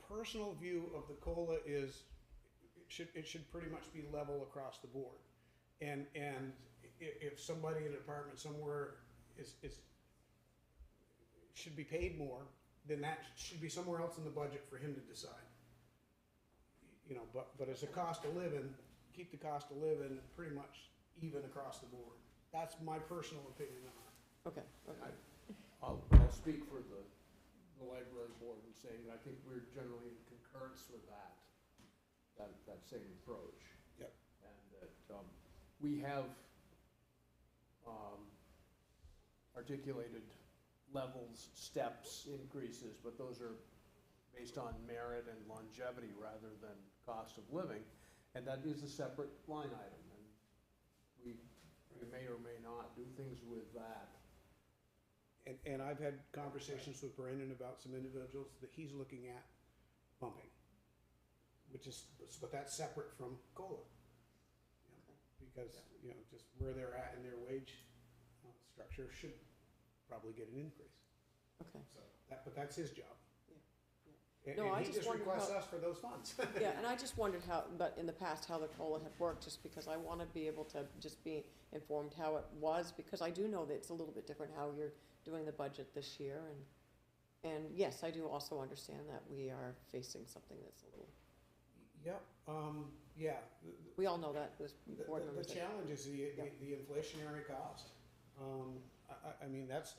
personal view of the COLA is it should pretty much be level across the board. And if somebody in a department somewhere should be paid more, then that should be somewhere else in the budget for him to decide. But as a cost of living, keep the cost of living pretty much even across the board. That's my personal opinion on it. Okay, okay. I'll speak for the library board and say that I think we're generally in concurrence with that same approach. Yep. And that, we have, articulated levels, steps, increases, but those are based on merit and longevity rather than cost of living. And that is a separate line item, and we may or may not do things with that. And I've had conversations with Brandon about some individuals that he's looking at bumping, but that's separate from COLA. You know, because, you know, just where they're at in their wage structure should probably get an increase. Okay. So but that's his job. No, I And he just just wondered requests how- us for those funds. Yeah, and I just wondered how, but in the past, how the COLA had worked, just because I want to be able to just be informed how it was, because I do know that it's a little bit different how you're doing the budget this year, and yes, I do also understand that we are facing something that's a little, Yep, yeah. we all know that, as board The members. that- challenge is Yeah. the inflationary cost. I mean, that's,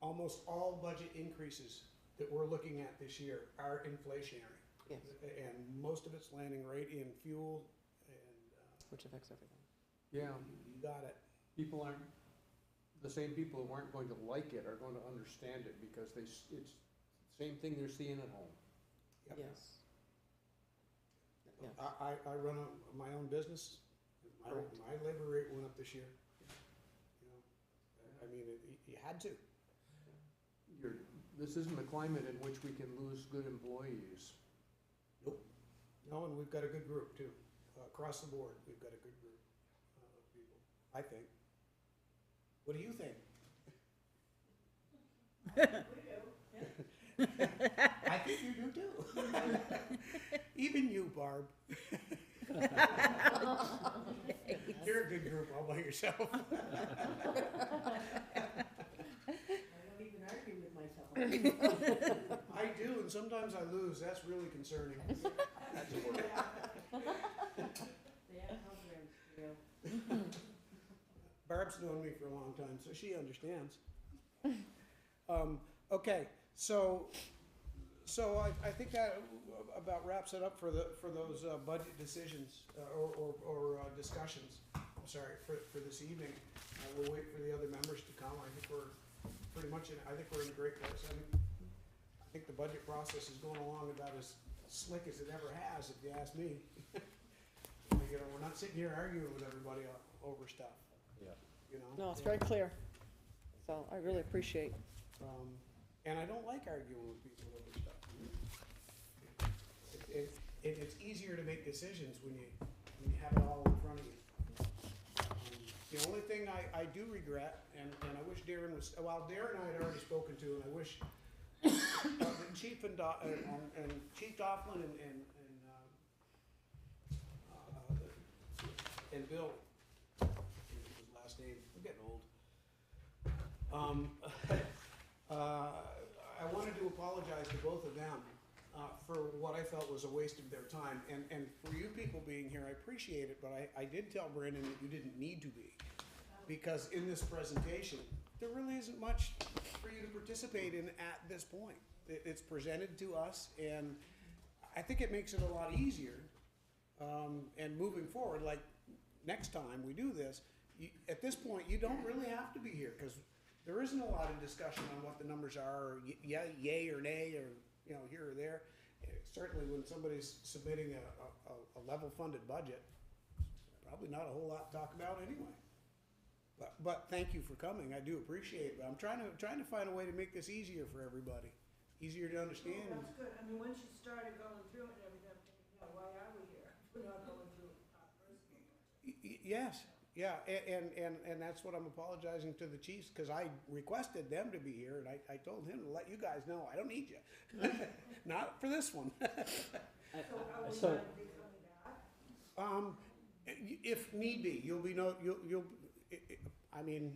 almost all budget increases that we're looking at this year are inflationary. Yes, And most of it's landing right in fuel and, which affects everything. Yeah, you got it. people aren't, the same people who aren't going to like it are going to understand it because it's the same thing they're seeing at home. Yep. Yes. Yeah, I run my own business. Correct. My labor rate went up this year. You know, I mean, you had to. This isn't a climate in which we can lose good employees. No, and we've got a good group too. Across the board, we've got a good group of people, I think. What do you think? I think you do too. Even you, Barb. You're a good group all by yourself. I don't even argue with myself. I do, and sometimes I lose. That's really concerning. That's a word. They have programs for you. Barb's known me for a long time, so she understands. Okay, so I think that about wraps it up for those budget decisions or discussions. I'm sorry, for this evening. We'll wait for the other members to come. I think we're pretty much I think we're in a great place. I think the budget process is going along about as slick as it ever has, if you ask me. You know, we're not sitting here arguing with everybody over stuff. Yeah. You know? no, it's very clear, so I really appreciate. And I don't like arguing with people over stuff. It's easier to make decisions when you have it all in front of you. The only thing I do regret, and I wish Darren was, well, Darren I had already spoken to, and I wish the Chief and Chief Doughlin and Bill, his last name, I'm getting old. I wanted to apologize to both of them for what I felt was a waste of their time. And for you people being here, I appreciate it, but I did tell Brandon that you didn't need to be. Because in this presentation, there really isn't much for you to participate in at this point. It's presented to us, and I think it makes it a lot easier. And moving forward, like next time we do this, at this point, you don't really have to be here, because there isn't a lot of discussion on what the numbers are, or yay or nay, or, you know, here or there. Certainly when somebody's submitting a level funded budget, probably not a whole lot to talk about anyway. But thank you for coming, I do appreciate it, but I'm trying to find a way to make this easier for everybody, easier to understand. Well, that's good. I mean, once you started going through it and everything, you know, why are we here? We're not going through it personally. Yes, yeah, and that's what I'm apologizing to the chiefs, because I requested them to be here, and I told him to let you guys know, I don't need you. Not for this one. So are we So- going to be coming back? If need be, you'll be I mean,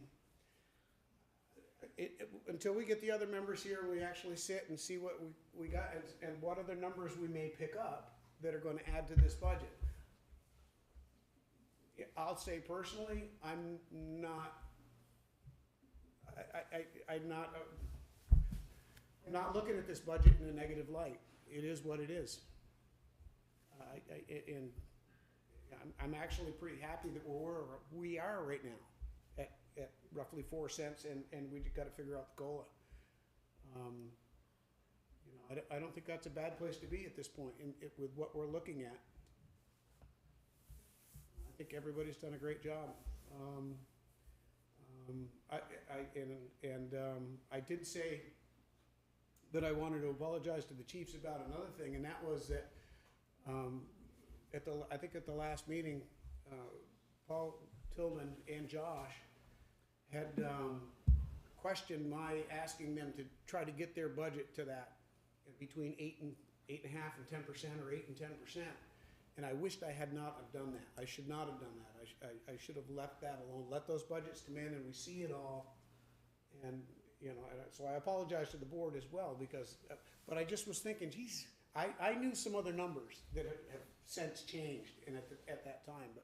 until we get the other members here, we actually sit and see what we got, and what other numbers we may pick up that are gonna add to this budget. I'll say personally, I'm not, I'm not looking at this budget in a negative light. It is what it is. And I'm actually pretty happy that where we are right now, at roughly 4 cents, and we gotta figure out the COLA. You know, I don't think that's a bad place to be at this point, with what we're looking at. I think everybody's done a great job. I did say that I wanted to apologize to the chiefs about another thing, and that was that, I think at the last meeting, Paul Tillman and Josh had, questioned my asking them to try to get their budget to that, between 8.5% and 10%, or 8 and 10%. And I wished I had not have done that. I should not have done that. I should have left that alone, let those budgets come in and we see it all. And, you know, so I apologize to the board as well, because, but I just was thinking, geez, I knew some other numbers that have since changed at that time, but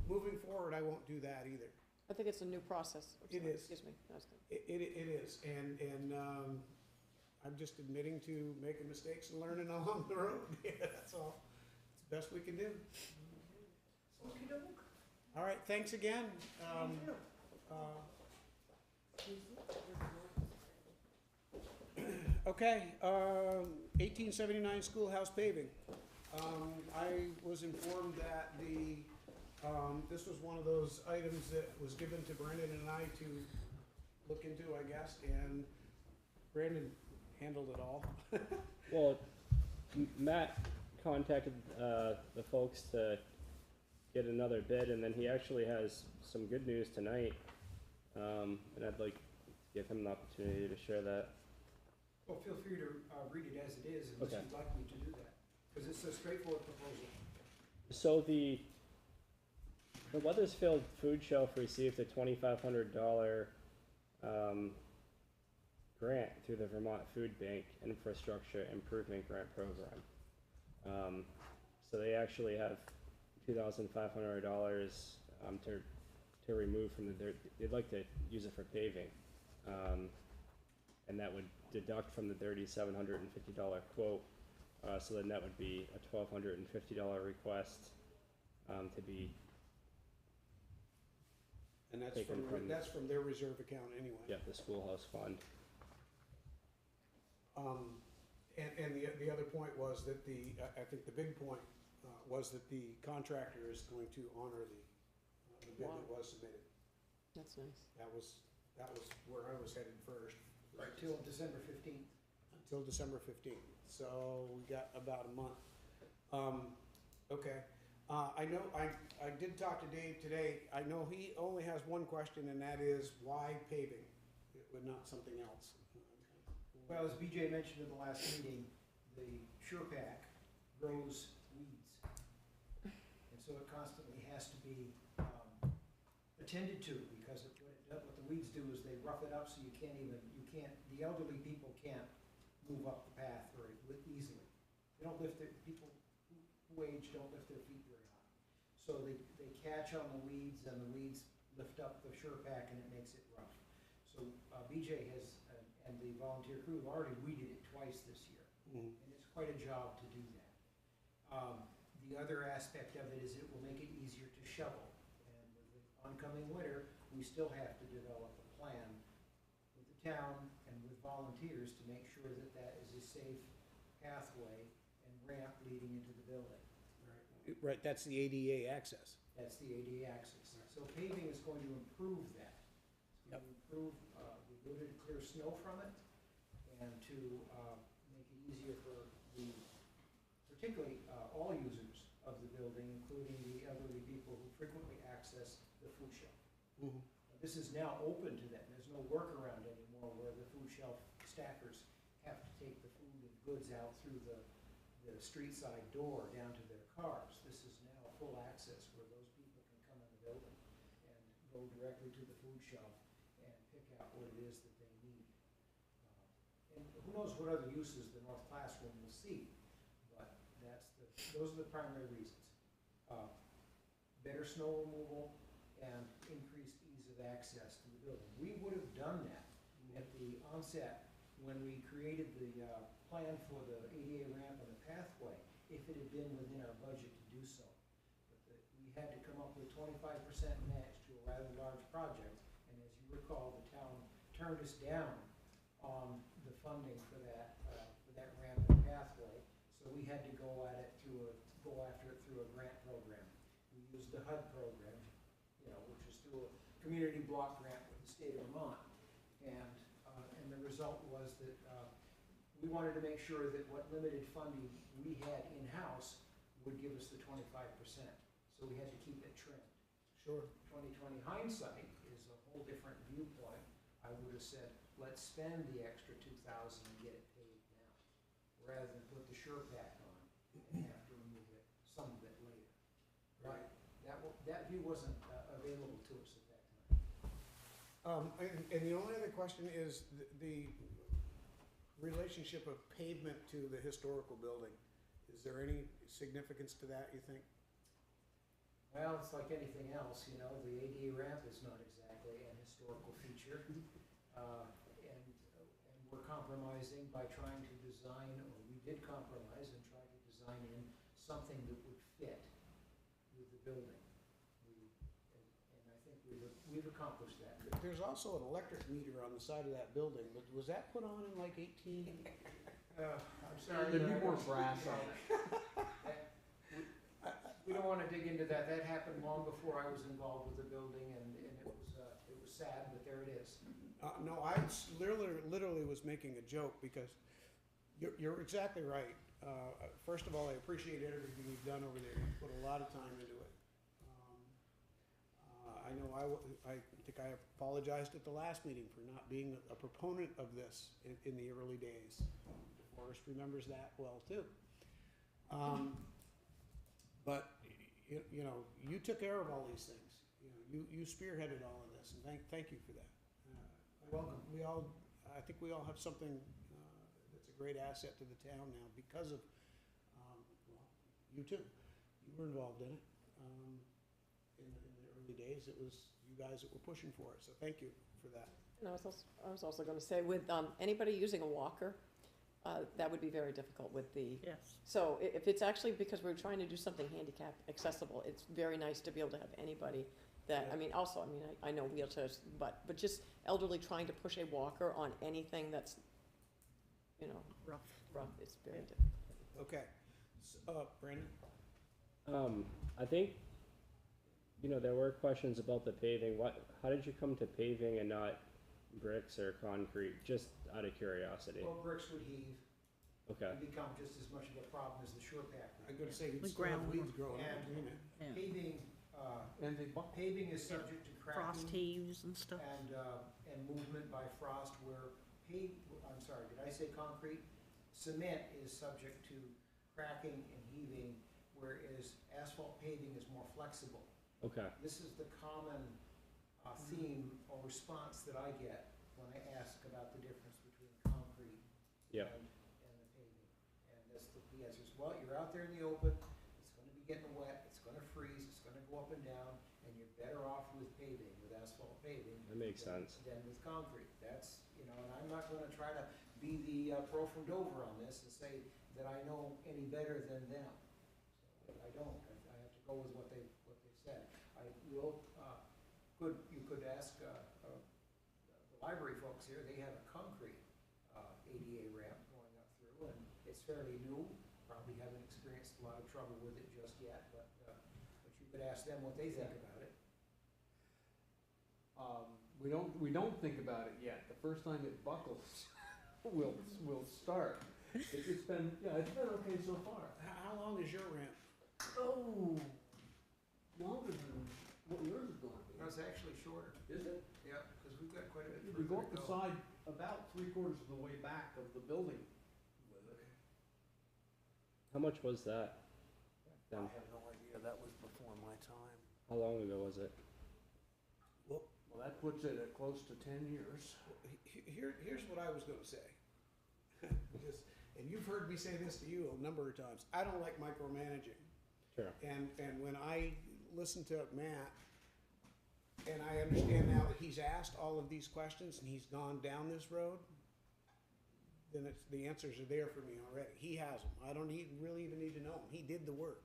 moving forward, I won't do that either. I think it's a new process. It is. Excuse me. I was gonna- It is, and I'm just admitting to making mistakes and learning along the road. Yeah, that's all. It's the best we can do. Okey-doke. All right, thanks again. Thank you. Okay, 1879 schoolhouse paving. I was informed that this was one of those items that was given to Brandon and I to look into, I guess, and Brandon handled it all. Well, Matt contacted the folks to get another bid, and then he actually has some good news tonight, and I'd like to give him an opportunity to share that. Well, feel free to read it as it is, unless Okay. you'd like me to do that, because it's a straightforward proposal. So the Weathersfield Food Shelf received a $2,500 grant through the Vermont Food Bank Infrastructure Improvement Grant Program. So they actually have $2,500 to remove from the dirt. They'd like to use it for paving, and that would deduct from the $3,750 quote. So then that would be a $1,250 request to be. And that's Taken from- that's from their reserve account anyway. Yeah, the schoolhouse fund. And the other point was that I think the big point was that the contractor is going to honor the bid that Wow. was submitted. That's nice. That was where I was headed first. Right, till December 15th. Until December 15th, so we got about a month. Okay, I know, I did talk to Dave today. I know he only has one question, and that is why paving, not something else? Well, as BJ mentioned in the last meeting, the SurePack grows weeds. And so it constantly has to be attended to, because what the weeds do is they rough it up so the elderly people can't move up the path very easily. They don't lift people who age don't lift their feet very high. So they catch on the weeds, and the weeds lift up the SurePack, and it makes it rough. So BJ and the volunteer crew have already weeded it twice this year. Mhm. And it's quite a job to do that. The other aspect of it is it will make it easier to shovel. And with the oncoming winter, we still have to develop a plan with the town and with volunteers to make sure that that is a safe pathway and ramp leading into the building. Right, that's the ADA access. That's the ADA access. So paving is going to improve that. It's going to improve the ability to clear snow from it, and to make it easier for particularly all users of the building, including the elderly people who frequently access the food shelf. Mhm. This is now open to them. There's no workaround anymore where the food shelf stackers have to take the food and goods out through the street side door down to their cars. This is now full access where those people can come in the building and go directly to the food shelf and pick out what it is that they need. And who knows what other uses the North Classroom will see, but those are the primary reasons. better snow removal and increased ease of access to the building. We would have done that at the onset when we created the plan for the ADA ramp and the pathway, if it had been within our budget to do so. But we had to come up with 25% match to a rather large project, and as you recall, the town turned us down on the funding for that ramp and pathway, so we had to go after it through a grant program. We used the HUD program, which is through a community block grant with the state of Vermont. And the result was that we wanted to make sure that what limited funding we had in-house would give us the 25%. So we had to keep it trimmed. Sure. 2020 hindsight is a whole different viewpoint. I would have said, let's spend the extra 2,000 and get it paid now, rather than put the SurePack on and have to remove it, some of it later. But that view wasn't available to us at that time. And the only other question is the relationship of pavement to the historical building. Is there any significance to that, you think? Well, it's like anything else, the ADA ramp is not exactly an historical feature. And we're compromising by trying to design, or we did compromise and try to design in something that would fit with the building. And I think we've accomplished that. There's also an electric meter on the side of that building, but was that put on in like 18? I'm sorry. There'd be more brass on it. We don't want to dig into that. That happened long before I was involved with the building, and it was sad, but there it is. No, I literally was making a joke because you're exactly right. First of all, I appreciate everything you've done over there. You've put a lot of time into it. I know I think I apologized at the last meeting for not being a proponent of this in the early days. Forrest remembers that well too. But you took care of all these things. You spearheaded all of this, and thank you for that. Welcome. I think we all have something that's a great asset to the town now because of you too. You were involved in it. In the early days, it was you guys that were pushing for it. So thank you for that. And I was also going to say, with anybody using a walker, that would be very difficult with the. Yes. So if it's actually because we're trying to do something handicap accessible, it's very nice to be able to have anybody that, I know wheelchairs, but just elderly trying to push a walker on anything that's, rough, it's very difficult. Okay. Brandon? I think, there were questions about the paving. How did you come to paving and not bricks or concrete, just out of curiosity? Well, bricks would heave. Okay. And become just as much of a problem as the SurePack. I'm going to say The you'd still have ground. weeds growing up And between it. Yeah. paving is subject to Frost cracking heaves and stuff. and movement by frost, where I'm sorry, did I say concrete? Cement is subject to cracking and heaving, whereas asphalt paving is more flexible. Okay. This is the common theme or response that I get when I ask about the difference between concrete Yep. and the paving. And that's the answer is, well, you're out there in the open, it's gonna be getting wet, it's gonna freeze, it's gonna go up and down, and you're better off with paving, with asphalt paving. That makes sense. Than with concrete. That's, and I'm not gonna try to be the pro from Dover on this and say that I know any better than them. So I don't. I have to go with what they said. I will, you could ask the library folks here, they have a concrete ADA ramp going up through, and it's fairly new. Probably haven't experienced a lot of trouble with it just yet, but you could ask them what they think about it. We don't think about it yet. The first time it buckles, we'll start. It's been okay so far. How long is your ramp? Oh, longer than what yours is going to be. No, it's actually shorter. Is it? Yeah, because we've got quite a bit We further go to up the go. side about 3/4 of the way back of the building with it. How much was that? I Then, have no idea. That was before my time. how long ago was it? Well, that puts it at close to 10 years. Here's what I was going to say. And you've heard me say this to you a number of times. I don't like micromanaging. Sure. And when I listened to Matt, and I understand now that he's asked all of these questions and he's gone down this road, then it's, the answers are there for me already. He has them. I don't really even need to know them. He did the work.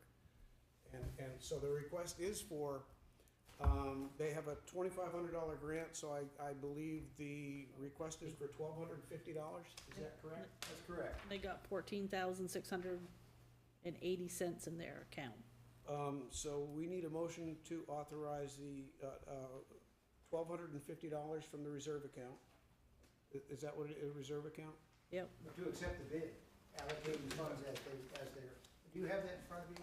And so the request is for, they have a $2,500 grant, so I believe the request is for $1,250. Is that correct? That's correct. They got $14,680 in their account. So we need a motion to authorize the, $1,250 from the reserve account. Is that what it is, a reserve account? Yep. But to accept the bid, allocating funds as they're, do you have that in front of you?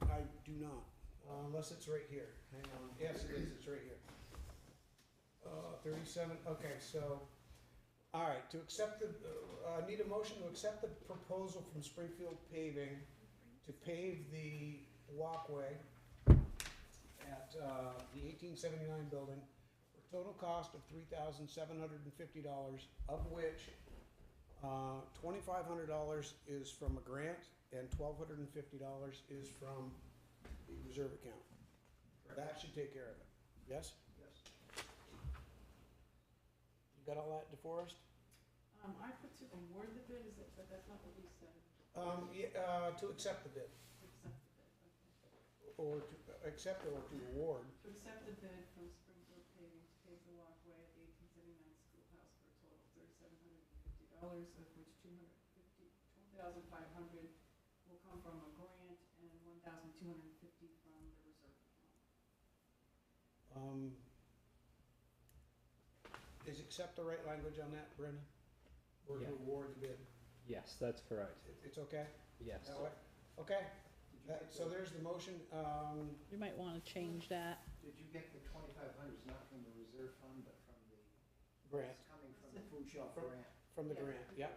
I do not, unless it's right here. Hang on. Yes, it is. It's right here. 37, okay, so, all right, to accept the, I need a motion to accept the proposal from Springfield Paving to pave the walkway at, the 1879 building for a total cost of $3,750, of which, $2,500 is from a grant and $1,250 is from the reserve account. That should take care of it. Yes? Yes. You got all that, DeForest? I put to award the bid, is it, but that's not what we said. To accept the bid, or to accept or to award. To accept the bid from Springfield Paving to pave the walkway at the 1879 schoolhouse for a total of $3,750, of which $2,500 will come from a grant and $1,250 from the reserve account. Is accept the right language on that, Brendan? Or to Yeah. award the bid? Yes, that's correct. It's okay? Yes. That way? Okay, so there's the motion, You might wanna change that. Did you get the 2,500, it's not from the reserve fund, but from the, grant, it's coming from the food shelf From- grant? from the grant, yeah.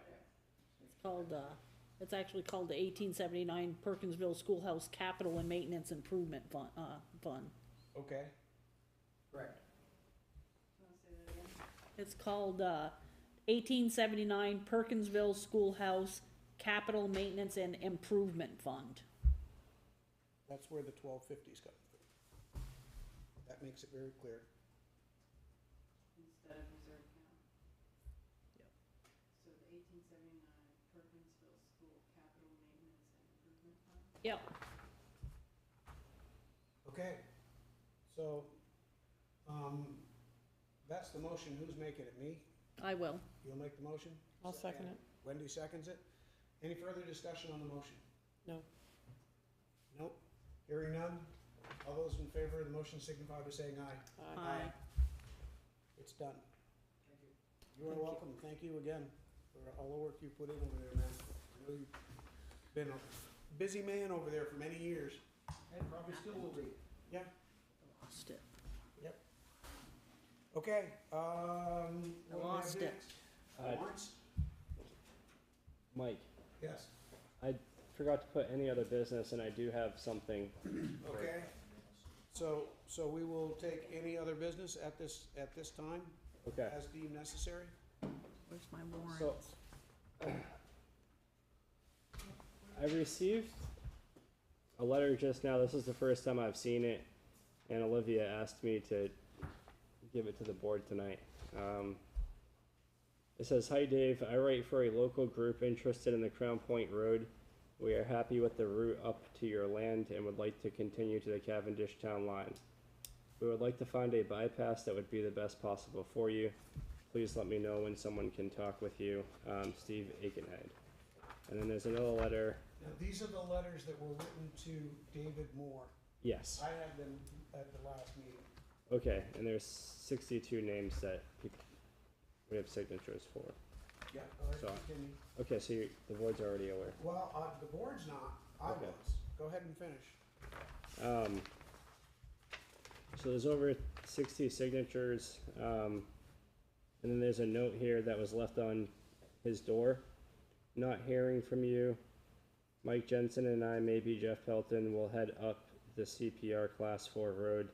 It's called, it's actually called the 1879 Perkinsville Schoolhouse Capital and Maintenance Improvement Fund. Okay, Correct. Do you wanna say that again? It's called, 1879 Perkinsville Schoolhouse Capital Maintenance and Improvement Fund. that's where the 1250 is coming from. That makes it very clear. Instead of reserve account. Yep. So the 1879 Perkinsville School Capital Maintenance and Improvement Fund? Yep. Okay, so, that's the motion. Who's making it? Me? I will. You'll make the motion? I'll second it. Wendy seconds it. Any further discussion on the motion? No. Nope. Hearing none. All those in favor of the motion signify by saying aye. Aye. It's done. Thank you. You are Thank you. welcome. Thank you again for all the work you put in over there, man. I know you've been a busy man over there for many years. And probably still will be. Yeah. Lost it. Okay, what do we have lost it. next? Warrants? Mike, Yes. I forgot to put any other business, and I do have something. Okay. So we will take any other business at this time Okay. as deemed necessary? Where's my warrants? So, I received a letter just now. This is the first time I've seen it, and Olivia asked me to give it to the board tonight. It says, "Hi Dave, I write for a local group interested in the Crown Point Road. We are happy with the route up to your land and would like to continue to the Cavendish Town line. We would like to find a bypass that would be the best possible for you. Please let me know when someone can talk with you. Steve Aikenhead." And then there's another letter. Now, these are the letters that were written to David Moore. Yes. I had them at the last meeting. Okay, and there's 62 names that we have signatures for. Yeah. Go ahead, So- continue. Okay, so the board's already aware. Well, the board's not. I Okay. was. Go ahead and finish. So there's over 60 signatures, and then there's a note here that was left on his door. "Not hearing from you. Mike Jensen and I, maybe Jeff Pelton, will head up the CPR Class 4 road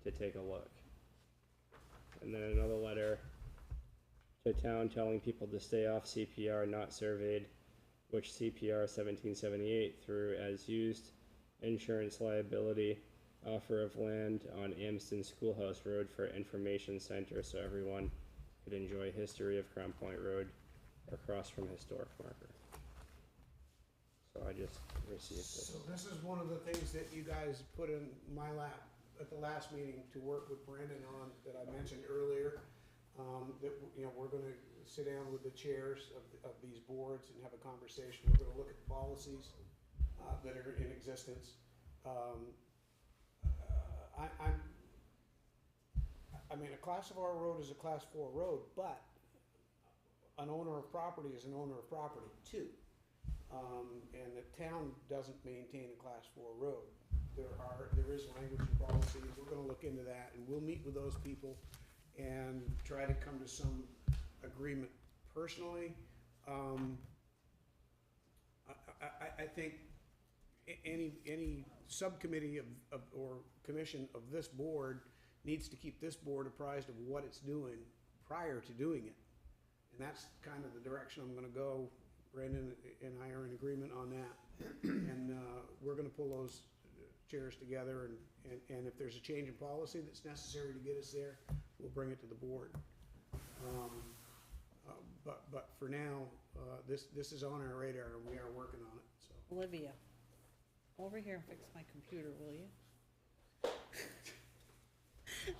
to take a look." And then another letter to town telling people to stay off CPR not surveyed, which CPR 1778 through as used, insurance liability, offer of land on Amsden Schoolhouse Road for information center so everyone could enjoy history of Crown Point Road across from historic marker. So I just received this. So this is one of the things that you guys put in my lap at the last meeting to work with Brandon on, that I mentioned earlier. That, you know, we're gonna sit down with the chairs of these boards and have a conversation. We're gonna look at the policies, that are in existence. I mean, a class of R road is a class 4 road, but an owner of property is an owner of property too. And the town doesn't maintain a class 4 road. There is language and policies, we're gonna look into that, and we'll meet with those people and try to come to some agreement. Personally, I think any subcommittee of, or commission of this board needs to keep this board apprised of what it's doing prior to doing it. And that's kind of the direction I'm gonna go. Brandon and I are in agreement on that. And, we're gonna pull those chairs together, and if there's a change in policy that's necessary to get us there, we'll bring it to the board. But for now, this is on our radar, and we are working on it, so. Olivia, over here and fix my computer, will you?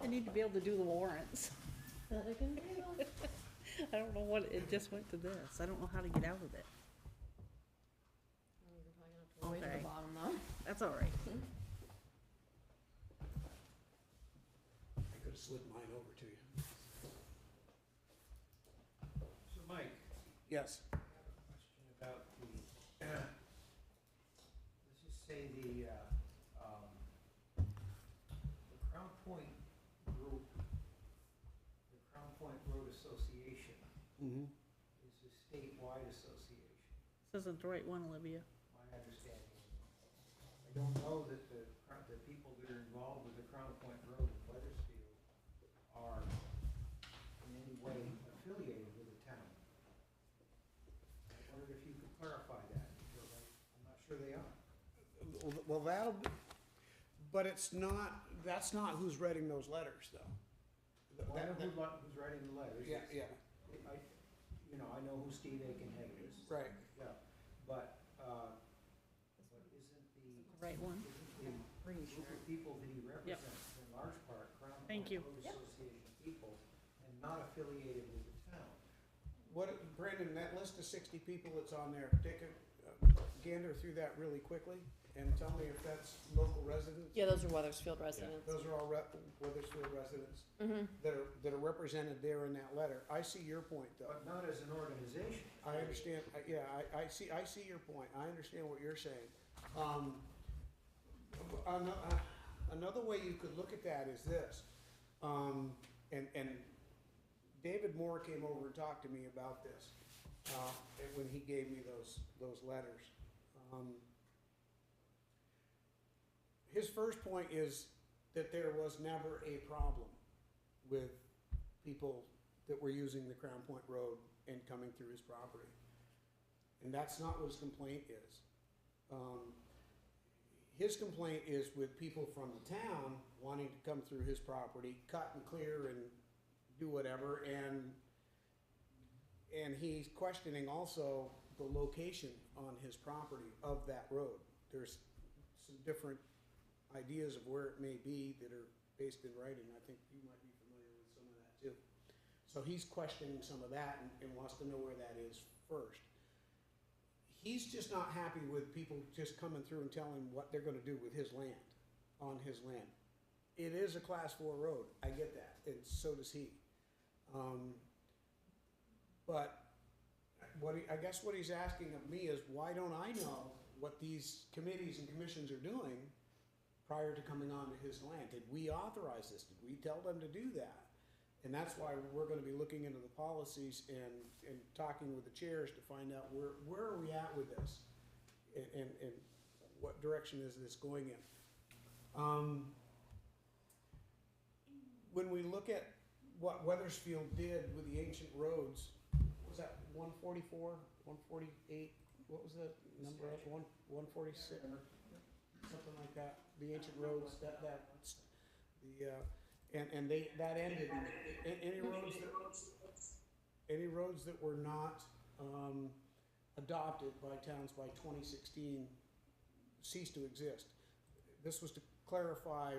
I need to be able to do the warrants. I don't know what, it just went to this. I don't know how to get out of it. Way to Okay. the bottom though. That's all right. I could've slid mine over to you. So Mike, Yes. I have a question about let's just say the Crown Point group, the Crown Point Road Association Mm-hmm. is a statewide association, This isn't the right one, Olivia. my understanding. I don't know that the people that are involved with the Crown Point Road in Weathersfield are in any way affiliated with the town. I wondered if you could clarify that, because I'm not sure they are. Well, but it's not, that's not who's writing those letters, though. Well, I know who's writing the letters. Yeah, yeah, I know who Steve Aikenhead is. right. Yeah, but isn't the. Right one. Isn't the group of people that he represents in large part Crown Thank Point you. Road Association people and not affiliated with the town? What, Brandon, that list of 60 people that's on there, take a gander through that really quickly and tell me if that's local residents? Yeah, those are Weathersfield residents. Those are all Weathersfield residents Mm-hmm. that are represented there in that letter. I see your point, though. But not as an organization. I understand, I see your point. I understand what you're saying. Another way you could look at that is this, and David Moore came over and talked to me about this, when he gave me those letters. His first point is that there was never a problem with people that were using the Crown Point Road and coming through his property. And that's not what his complaint is. His complaint is with people from the town wanting to come through his property, cut and clear and do whatever, and he's questioning also the location on his property of that road. There's some different ideas of where it may be that are based in writing. I think you might be familiar with some of that too. So he's questioning some of that and wants to know where that is first. He's just not happy with people just coming through and telling him what they're gonna do with his land, on his land. It is a class 4 road, I get that, and so does he. But I guess what he's asking of me is, why don't I know what these committees and commissions are doing prior to coming onto his land? Did we authorize this? Did we tell them to do that? And that's why we're gonna be looking into the policies and talking with the chairs to find out where are we at with this? And what direction is this going in? When we look at what Weathersfield did with the ancient roads, what was that 144, 148? What was the number? 146? something like that, the ancient roads, and that ended, any roads that were not, adopted by towns by 2016 ceased to exist. This was to clarify,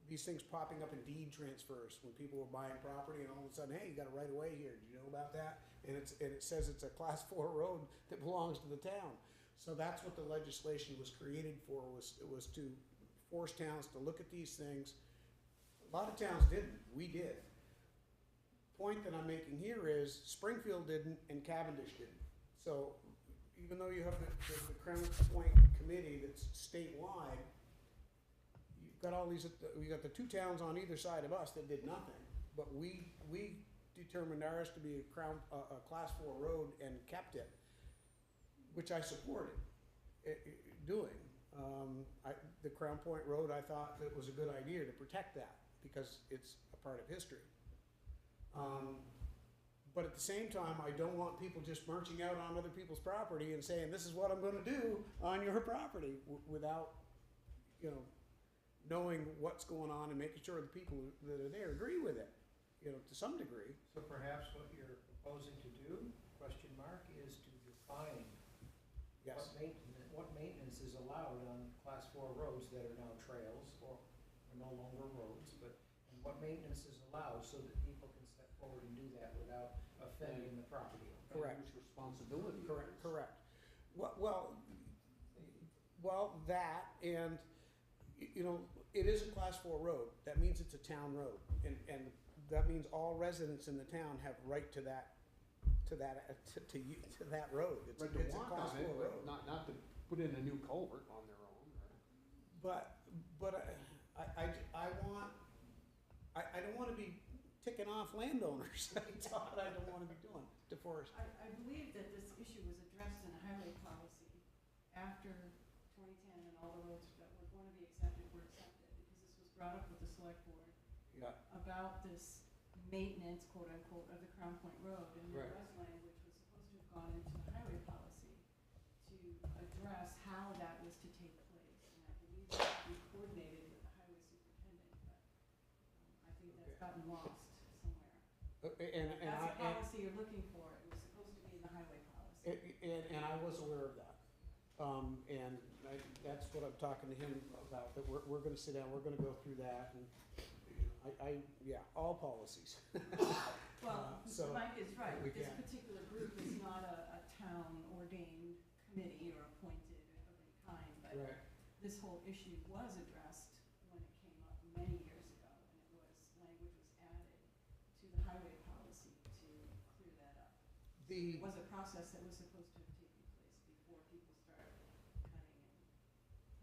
these things popping up in deed transfers when people were buying property, and all of a sudden, hey, you got a right of way here, did you know about that? And it says it's a class 4 road that belongs to the town. So that's what the legislation was created for, was to force towns to look at these things. A lot of towns didn't, we did. Point that I'm making here is Springfield didn't and Cavendish didn't. So even though you have the Crown Point Committee that's statewide, you've got all these, we got the two towns on either side of us that did nothing. But we determined ours to be a class 4 road and kept it, which I supported doing. The Crown Point Road, I thought it was a good idea to protect that because it's a part of history. But at the same time, I don't want people just marching out on other people's property and saying, this is what I'm gonna do on your property without, knowing what's going on and making sure the people that are there agree with it, to some degree. So perhaps what you're proposing to do, question mark, is to define Yes. what maintenance is allowed on class 4 roads that are now trails or are no longer roads, and what maintenance is allowed so that people can step forward and do that without offending the property owner. Correct. Whose responsibility it is. Correct. Well, that, and, it is a class 4 road. That means it's a town road. And that means all residents in the town have right to that road. It's Right to a walk class on it, 4 road. but not to put in a new culvert on their own. But I don't wanna be ticking off landowners. That's what I don't wanna be doing, DeForest. I believe that this issue was addressed in a highway policy after 2010, and all the roads that were going to be accepted were accepted, because this was brought up with the select board Yeah. about this maintenance, quote unquote, of the Crown Point Road, and there Right. was language was supposed to have gone into the highway policy to address how that was to take place, and I believe that we coordinated with the highway superintendent, but I think that's gotten lost somewhere. And That's the policy you're looking for, it was supposed to be in the highway policy. And I was aware of that. And that's what I'm talking to him about, that we're gonna sit down, we're gonna go through that, and all policies. Well, so Mike is right, we this can. particular group is not a town ordained committee or appointed of any kind, but Right. this whole issue was addressed when it came up many years ago, and language was added to the highway policy to clear that up. It was a process that was supposed to have taken place before people started cutting and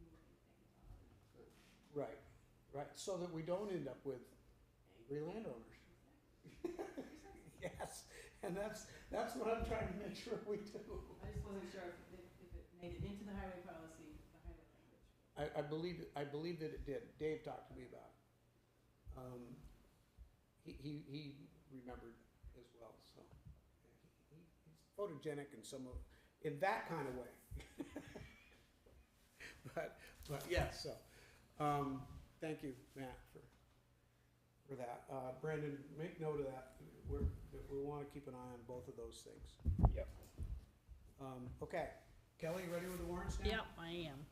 moving things on. Right, so that we don't end up with angry landowners. Yes, and that's what I'm trying to make sure we do. I just wasn't sure if it made it into the highway policy, the highway language. I believe that it did. Dave talked to me about it. He remembered as well, so. He's photogenic in that kind of way. But yes, so, thank you, Matt, for that. Brandon, make note of that. We wanna keep an eye on both of those things. Yep. Okay, Kelly, you ready with the warrants now? Yep, I am.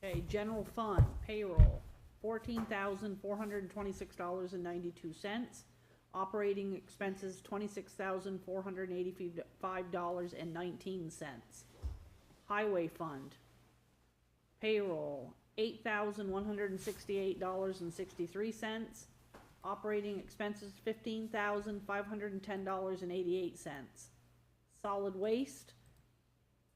Okay, general fund, payroll, $14,426.92. Operating expenses, $26,485.19. Highway fund, payroll, $8,168.63. Operating expenses, $15,510.88. Solid waste,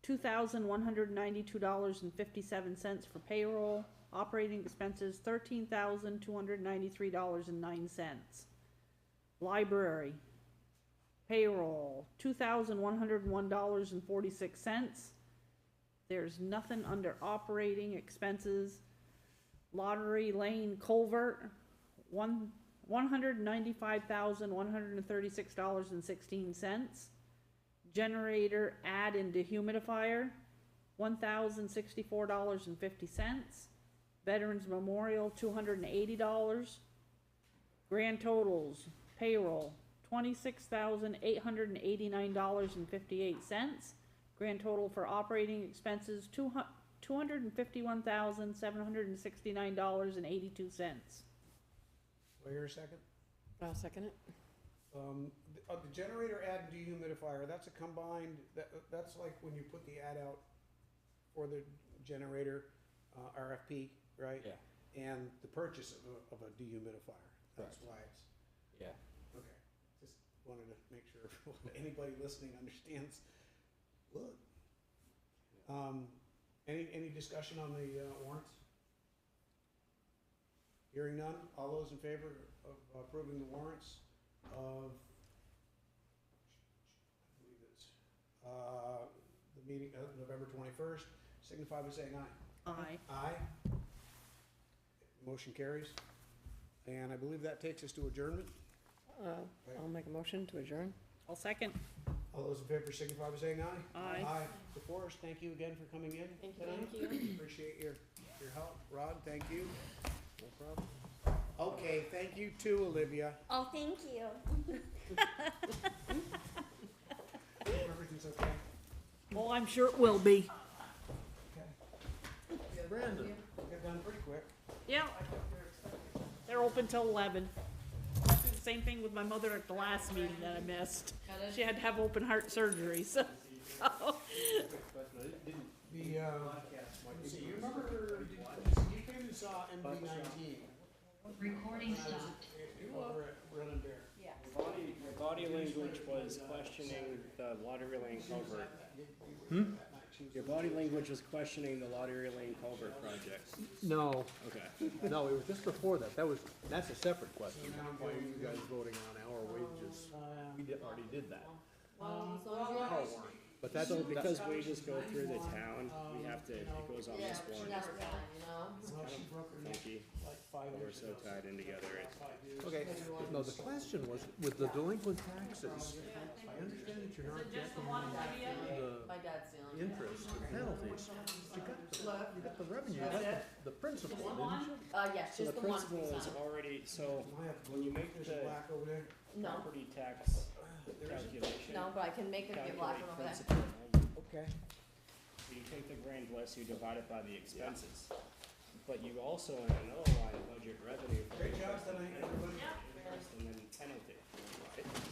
$2,192.57 for payroll. Operating expenses, $13,293.09. Library, payroll, $2,101.46. There's nothing under operating expenses. Lottery Lane Culvert, $195,136.16. Generator add and dehumidifier, $1,064.50. Veterans Memorial, $280. Grand totals, payroll, $26,889.58. Grand total for operating expenses, $251,769.82. Do I hear a second? I'll second it. The generator ad and dehumidifier, that's a combined, that's like when you put the ad out for the generator, RFP, right? Yeah. And the purchase of a dehumidifier, that's Correct. why it's, Yeah. okay. Just wanted to make sure anybody listening understands. Look. Any discussion on the warrants? Hearing none, all those in favor of approving the warrants of, I believe it's, the meeting of November 21st, signify by saying aye. Aye. Aye. Motion carries. And I believe that takes us to adjournment. I'll make a motion to adjourn. I'll second. All those in favor signify by saying aye. Aye. Aye. DeForest, thank you again for coming in tonight. Thank you. Appreciate your help. Rod, thank you. No problem. Okay, thank you too, Olivia. Oh, thank you. Everything's okay? Well, I'm sure it will be. Okay. Brandon, Got done pretty quick. Yeah. They're open till 11. Same thing with my mother at the last meeting that I missed. She had to have open heart surgery, so. The, you remember, you came and saw MB-19 Recording stopped. over at Brennan Bear. Your body language was questioning the lottery lane culvert. Your body language was questioning the lottery lane culvert project. no, Okay. no, it was just before that. That's a separate question. Why are you guys voting on our wages? We already did that. But that's, So because wages go through the town, we have to, it goes on this warrant. It's Well, she kind broke her of neck funky, like 5 but we're years so ago. tied in together. okay, no, the question was, with the delinquent taxes, I understand that you're not getting the interest and penalties. You got the revenue, you got the principal, didn't you? Yes, So the principal is already, so I have when you make There's the a black over there. property tax calculation, but I can make calculate principal only. Okay. So you take the grand list, you divide it by the expenses. But you also, in another line, budget revenue for Great job interest tonight, everybody. and then penalty.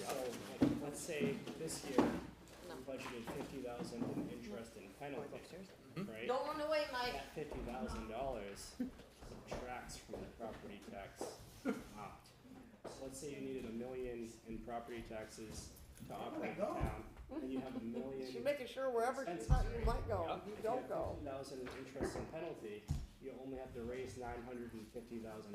So, like, let's say this year, we budgeted 50,000 in interest and penalty, right? Don't run away, Mike. That $50,000 subtracts from the property tax amount. So let's say you needed $1 million in property taxes to operate the town, and you have $1 million. You're making sure wherever you expenses. might go, Yep. you If don't go. have 50,000 in interest and penalty, you only have to raise $950,000